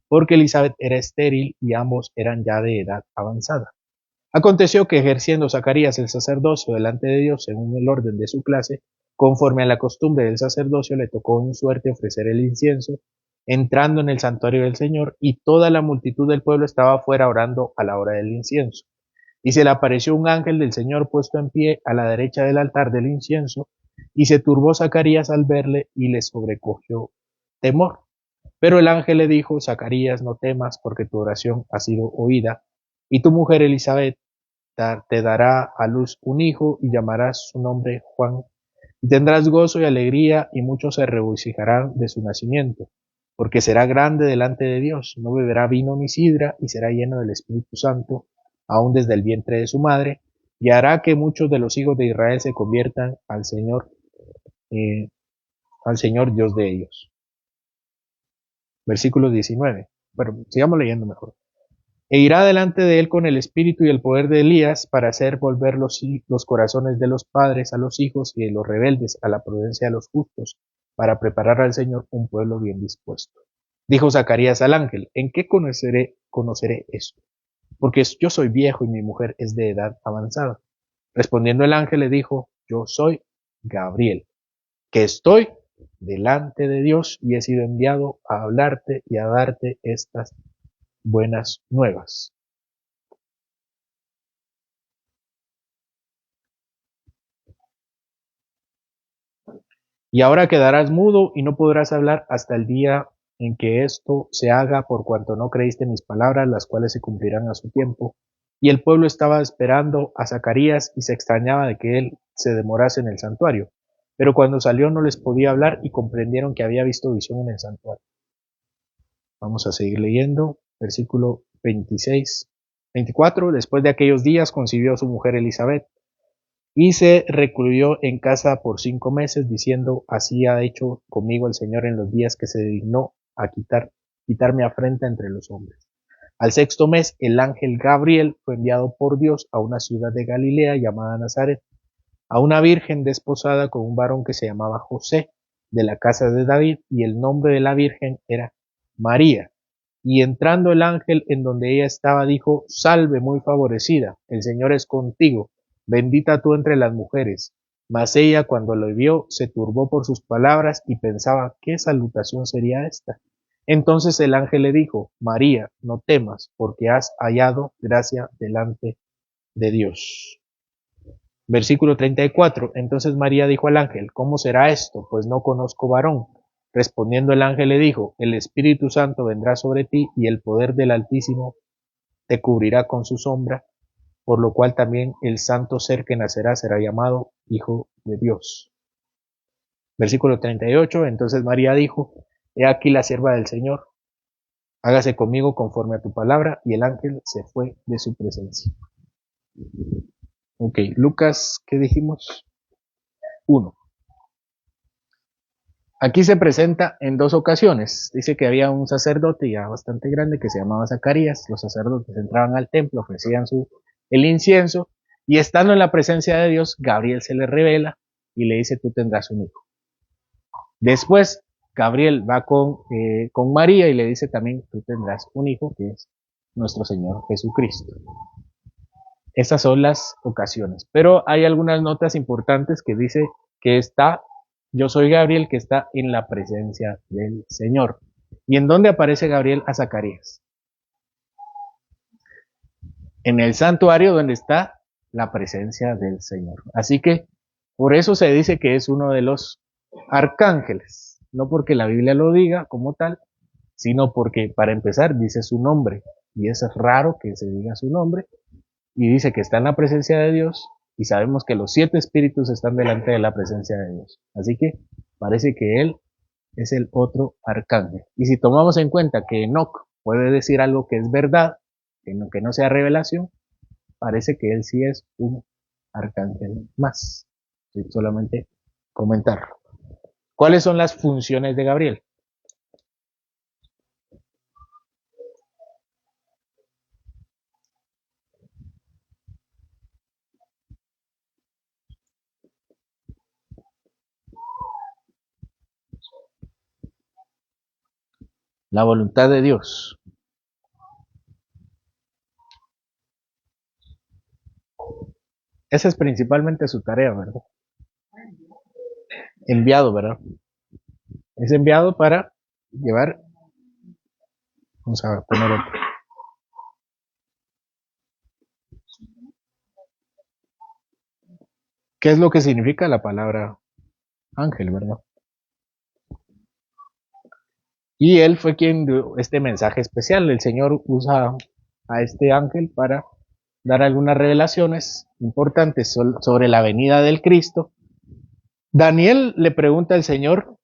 [SPEAKER 1] porque Elizabeth era estéril y ambos eran ya de edad avanzada. Aconteció que ejerciendo Zacarías el sacerdocio delante de Dios según el orden de su clase, conforme a la costumbre del sacerdocio, le tocó en suerte ofrecer el incienso, entrando en el santuario del Señor, y toda la multitud del pueblo estaba afuera orando a la hora del incienso. Y se le apareció un ángel del Señor puesto en pie a la derecha del altar del incienso, y se turbó Zacarías al verle y le sobrecogió temor. Pero el ángel le dijo, Zacarías, no temas, porque tu oración ha sido oída, y tu mujer Elizabeth te dará a luz un hijo y llamarás su nombre Juan. Y tendrás gozo y alegría y muchos se regocijarán de su nacimiento, porque será grande delante de Dios, no beberá vino ni sidra y será lleno del Espíritu Santo, aún desde el vientre de su madre, y hará que muchos de los hijos de Israel se conviertan eh, al Señor Dios de ellos. Versículo 19. Bueno, sigamos leyendo mejor. E irá delante de él con el espíritu y el poder de Elías para hacer volver los corazones de los padres a los hijos y de los rebeldes a la prudencia de los justos, para preparar al Señor un pueblo bien dispuesto. Dijo Zacarías al ángel, ¿en qué conoceré esto? Porque yo soy viejo y mi mujer es de edad avanzada. Respondiendo el ángel le dijo, yo soy Gabriel, que estoy delante de Dios y he sido enviado a hablarte y a darte estas buenas nuevas. Y ahora quedarás mudo y no podrás hablar hasta el día en que esto se haga, por cuanto no creíste mis palabras, las cuales se cumplirán a su tiempo. Y el pueblo estaba esperando a Zacarías y se extrañaba de que él se demorase en el santuario. Pero cuando salió no les podía hablar y comprendieron que había visto visión en el santuario. Vamos a seguir leyendo. Versículo 26. 24. Después de aquellos días concibió su mujer Elizabeth y se recluyó en casa por 5 meses, diciendo, así ha hecho conmigo el Señor en los días que se dignó a quitarme afrenta entre los hombres. Al 6º mes, el ángel Gabriel fue enviado por Dios a una ciudad de Galilea llamada Nazaret, a una virgen desposada con un varón que se llamaba José, de la casa de David, y el nombre de la virgen era María. Y entrando el ángel en donde ella estaba, dijo, salve muy favorecida, el Señor es contigo, bendita tú entre las mujeres. Mas ella, cuando lo vio, se turbó por sus palabras y pensaba, ¿qué salutación sería esta? Entonces el ángel le dijo, María, no temas, porque has hallado gracia delante de Dios. Versículo 34. Entonces María dijo al ángel, ¿cómo será esto? Pues no conozco varón. Respondiendo el ángel le dijo, el Espíritu Santo vendrá sobre ti y el poder del Altísimo te cubrirá con su sombra, por lo cual también el santo ser que nacerá será llamado Hijo de Dios. Versículo 38. Entonces María dijo, he aquí la sierva del Señor, hágase conmigo conforme a tu palabra, y el ángel se fue de su presencia. Ok, Lucas, ¿qué dijimos? 1. Aquí se presenta en 2 ocasiones. Dice que había un sacerdote ya bastante grande que se llamaba Zacarías. Los sacerdotes entraban al templo, ofrecían el incienso, y estando en la presencia de Dios, Gabriel se le revela y le dice, tú tendrás un hijo. Después, Gabriel va con María y le dice también, tú tendrás un hijo, que es nuestro Señor Jesucristo. Esas son las ocasiones. Pero hay algunas notas importantes que dice que yo soy Gabriel, que está en la presencia del Señor. ¿Y en dónde aparece Gabriel a Zacarías? En el santuario donde está la presencia del Señor. Así que por eso se dice que es uno de los arcángeles. No porque la Biblia lo diga como tal, sino porque para empezar dice su nombre. Y es raro que se diga su nombre. Y dice que está en la presencia de Dios y sabemos que los 7 espíritus están delante de la presencia de Dios. Así que parece que él es el otro arcángel. Y si tomamos en cuenta que Enoc puede decir algo que es verdad, que no sea revelación, parece que él sí es un arcángel más. Sí, solamente comentarlo. ¿Cuáles son las funciones de Gabriel? La voluntad de Dios. Esa es principalmente su tarea, ¿verdad? Enviado, ¿verdad? Es enviado para llevar, vamos a poner otro. ¿Qué es lo que significa la palabra ángel, verdad? Y él fue quien dio este mensaje especial. El Señor usa a este ángel para dar algunas revelaciones importantes sobre la venida del Cristo. Daniel le pregunta al Señor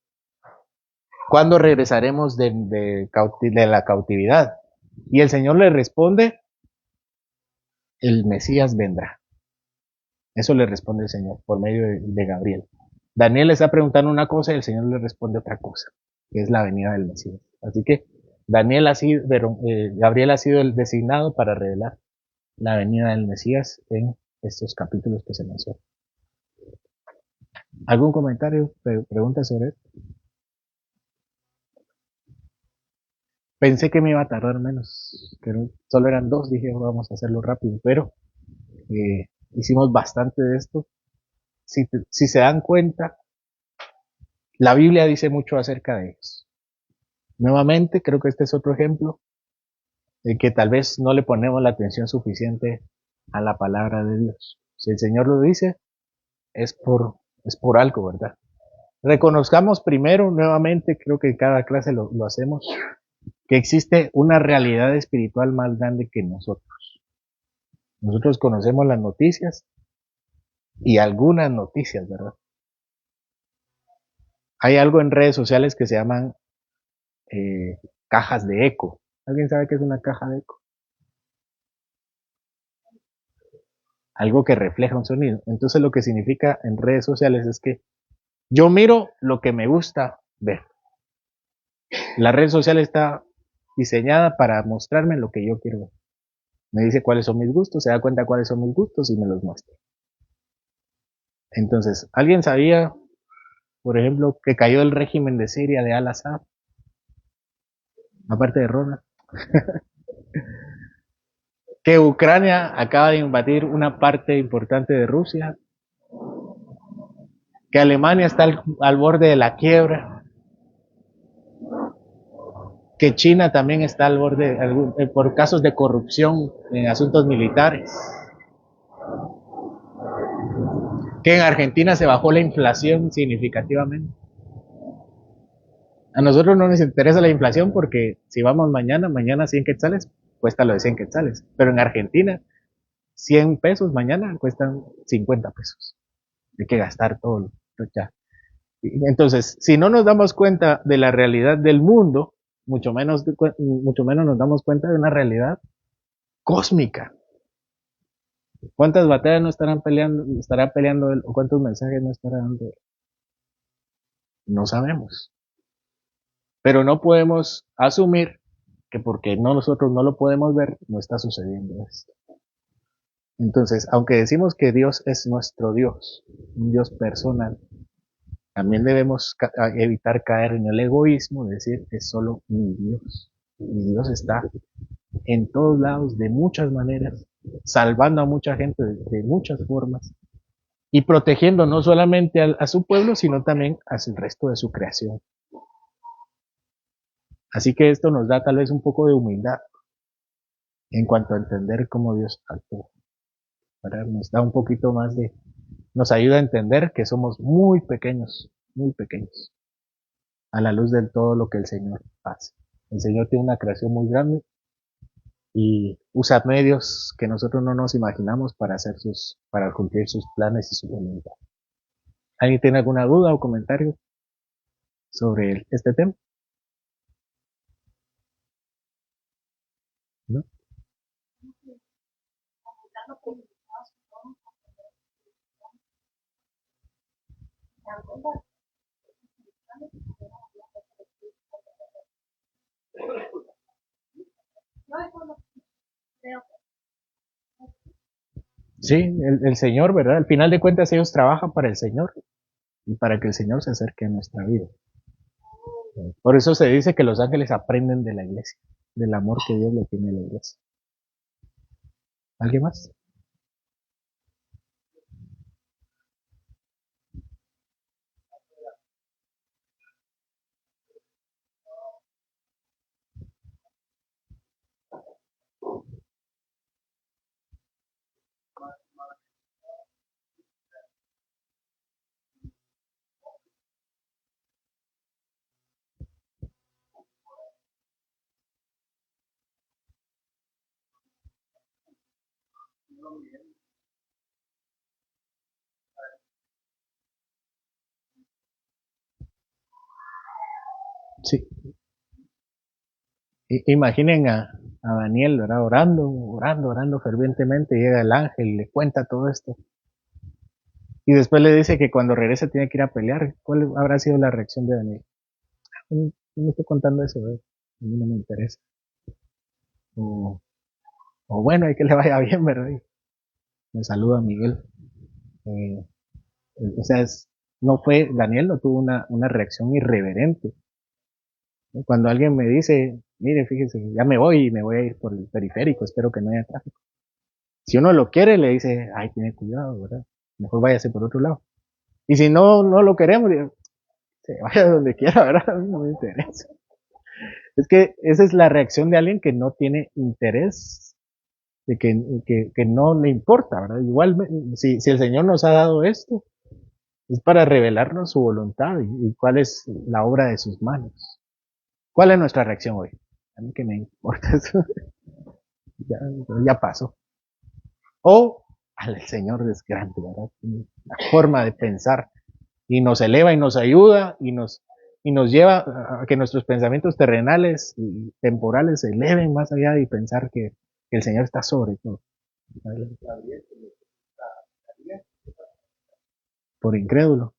[SPEAKER 1] cuándo regresaremos de la cautividad. Y el Señor le responde, el Mesías vendrá. Eso le responde el Señor por medio de Gabriel. Daniel le está preguntando una cosa y el Señor le responde otra cosa, que es la venida del Mesías. Así que Gabriel ha sido el designado para revelar la venida del Mesías en estos capítulos que se mencionan. ¿Algún comentario, pregunta sobre esto? Pensé que me iba a tardar menos, pero solo eran 2, dije vamos a hacerlo rápido, pero hicimos bastante de esto. Si se dan cuenta, la Biblia dice mucho acerca de ellos. Nuevamente, creo que este es otro ejemplo de que tal vez no le ponemos la atención suficiente a la palabra de Dios. Si el Señor lo dice, es por algo, ¿verdad? Reconozcamos primero, nuevamente, creo que en cada clase lo hacemos, que existe una realidad espiritual más grande que nosotros. Nosotros conocemos las noticias y algunas noticias, ¿verdad? Hay algo en redes sociales que se llaman cajas de eco. ¿Alguien sabe qué es una caja de eco? Algo que refleja un sonido. Entonces lo que significa en redes sociales es que yo miro lo que me gusta ver. La red social está diseñada para mostrarme lo que yo quiero ver. Me dice cuáles son mis gustos, se da cuenta cuáles son mis gustos y me los muestra. Entonces, ¿alguien sabía, por ejemplo, que cayó el régimen de Siria de Al-Assad? Aparte de Ronald. Que Ucrania acaba de invadir una parte importante de Rusia. Que Alemania está al borde de la quiebra. Que China también está al borde por casos de corrupción en asuntos militares. Que en Argentina se bajó la inflación significativamente. A nosotros no nos interesa la inflación porque si vamos mañana 100 quetzales, cuesta lo de 100 quetzales. Pero en Argentina, 100 pesos mañana cuestan 50 pesos. Hay que gastar todo. Ya. Entonces, si no nos damos cuenta de la realidad del mundo, mucho menos nos damos cuenta de una realidad cósmica. ¿Cuántas batallas no estará peleando él, o cuántos mensajes no estará dando él? No sabemos. Pero no podemos asumir que porque nosotros no lo podemos ver, no está sucediendo esto. Entonces, aunque decimos que Dios es nuestro Dios, un Dios personal, también debemos evitar caer en el egoísmo, decir que es solo mi Dios. Mi Dios está en todos lados, de muchas maneras, salvando a mucha gente de muchas formas y protegiendo no solamente a su pueblo, sino también al resto de su creación. Así que esto nos da tal vez un poco de humildad en cuanto a entender cómo Dios actúa. Nos da un poquito más nos ayuda a entender que somos muy pequeños a la luz de todo lo que el Señor hace. El Señor tiene una creación muy grande y usa medios que nosotros no nos imaginamos para cumplir sus planes y su voluntad. ¿Alguien tiene alguna duda o comentario sobre este tema? ¿No? Sí, el Señor, ¿verdad? Al final de cuentas ellos trabajan para el Señor y para que el Señor se acerque a nuestra vida. Por eso se dice que los ángeles aprenden de la iglesia, del amor que Dios le tiene a la iglesia. ¿Alguien más? Sí. Imaginen a Daniel, ¿verdad? Orando fervientemente, llega el ángel y le cuenta todo esto. Y después le dice que cuando regrese tiene que ir a pelear. ¿Cuál habrá sido la reacción de Daniel? No me estoy contando eso, ¿verdad? A mí no me interesa. O, o bueno, hay que le vaya bien, ¿verdad? Y me saluda Miguel. Eh, o sea, Daniel no tuvo una reacción irreverente. Cuando alguien me dice, mire, fíjese, ya me voy y me voy a ir por el periférico, espero que no haya tráfico. Si uno lo quiere, le dice, ay, tiene cuidado, ¿verdad? Mejor váyase por otro lado. Y si no lo queremos, digo, se vaya donde quiera, ¿verdad? A mí no me interesa. Es que esa es la reacción de alguien que no tiene interés, de que no le importa, ¿verdad? Igual, si el Señor nos ha dado esto, es para revelarnos su voluntad y cuál es la obra de sus manos. ¿Cuál es nuestra reacción hoy? A mí que me importa eso, ya pasó. O al Señor es grande, ¿verdad? La forma de pensar y nos eleva y nos ayuda y nos lleva a que nuestros pensamientos terrenales y temporales se eleven más allá y pensar que el Señor está sobre todo. Por incrédulo.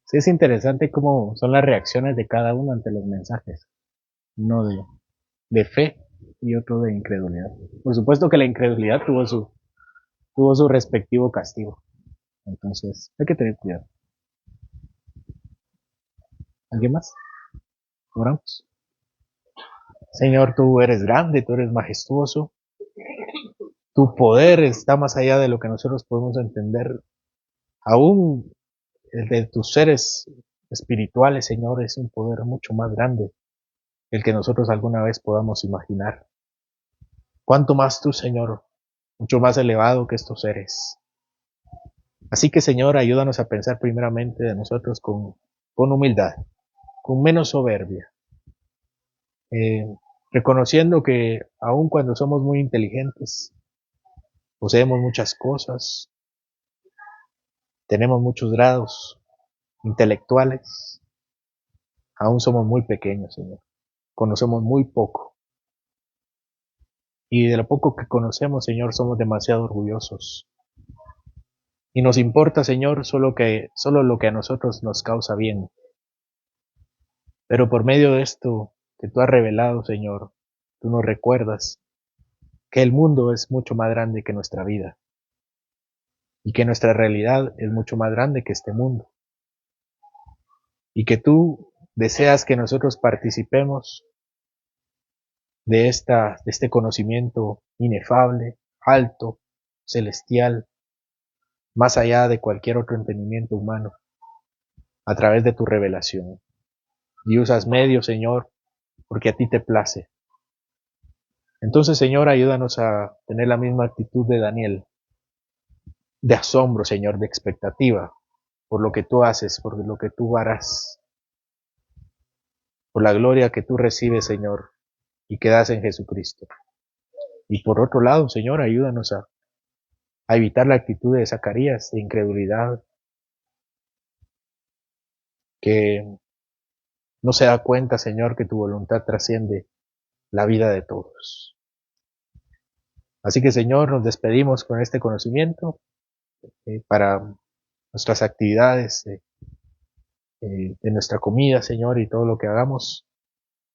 [SPEAKER 1] Sí, es interesante cómo son las reacciones de cada uno ante los mensajes. Uno de fe y otro de incredulidad. Por supuesto que la incredulidad tuvo su respectivo castigo. Entonces, hay que tener cuidado. ¿Alguien más? Oramos. Señor, tú eres grande, tú eres majestuoso. Tu poder está más allá de lo que nosotros podemos entender. Aún el de tus seres espirituales, Señor, es un poder mucho más grande el que nosotros alguna vez podamos imaginar. Cuanto más tú, Señor, mucho más elevado que estos seres. Así que, Señor, ayúdanos a pensar primeramente de nosotros con humildad, con menos soberbia, eh, reconociendo que aun cuando somos muy inteligentes, poseemos muchas cosas, tenemos muchos grados intelectuales, aún somos muy pequeños, Señor. Conocemos muy poco. Y de lo poco que conocemos, Señor, somos demasiado orgullosos. Y nos importa, Señor, solo lo que a nosotros nos causa bien. Pero por medio de esto que tú has revelado, Señor, tú nos recuerdas que el mundo es mucho más grande que nuestra vida y que nuestra realidad es mucho más grande que este mundo y que tú deseas que nosotros participemos de este conocimiento inefable, alto, celestial, más allá de cualquier otro entendimiento humano, a través de tu revelación. Y usas medios, Señor, porque a ti te place. Entonces, Señor, ayúdanos a tener la misma actitud de Daniel, de asombro, Señor, de expectativa, por lo que tú haces, por lo que tú harás, por la gloria que tú recibes, Señor, y que das en Jesucristo. Y por otro lado, Señor, ayúdanos a evitar la actitud de Zacarías, de incredulidad, que no se da cuenta, Señor, que tu voluntad trasciende la vida de todos. Así que, Señor, nos despedimos con este conocimiento para nuestras actividades, de nuestra comida, Señor, y todo lo que hagamos,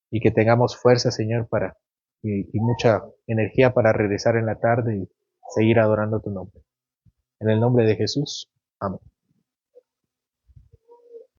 [SPEAKER 1] y que tengamos fuerza, Señor, y mucha energía para regresar en la tarde y seguir adorando tu nombre. En el nombre de Jesús. Amén.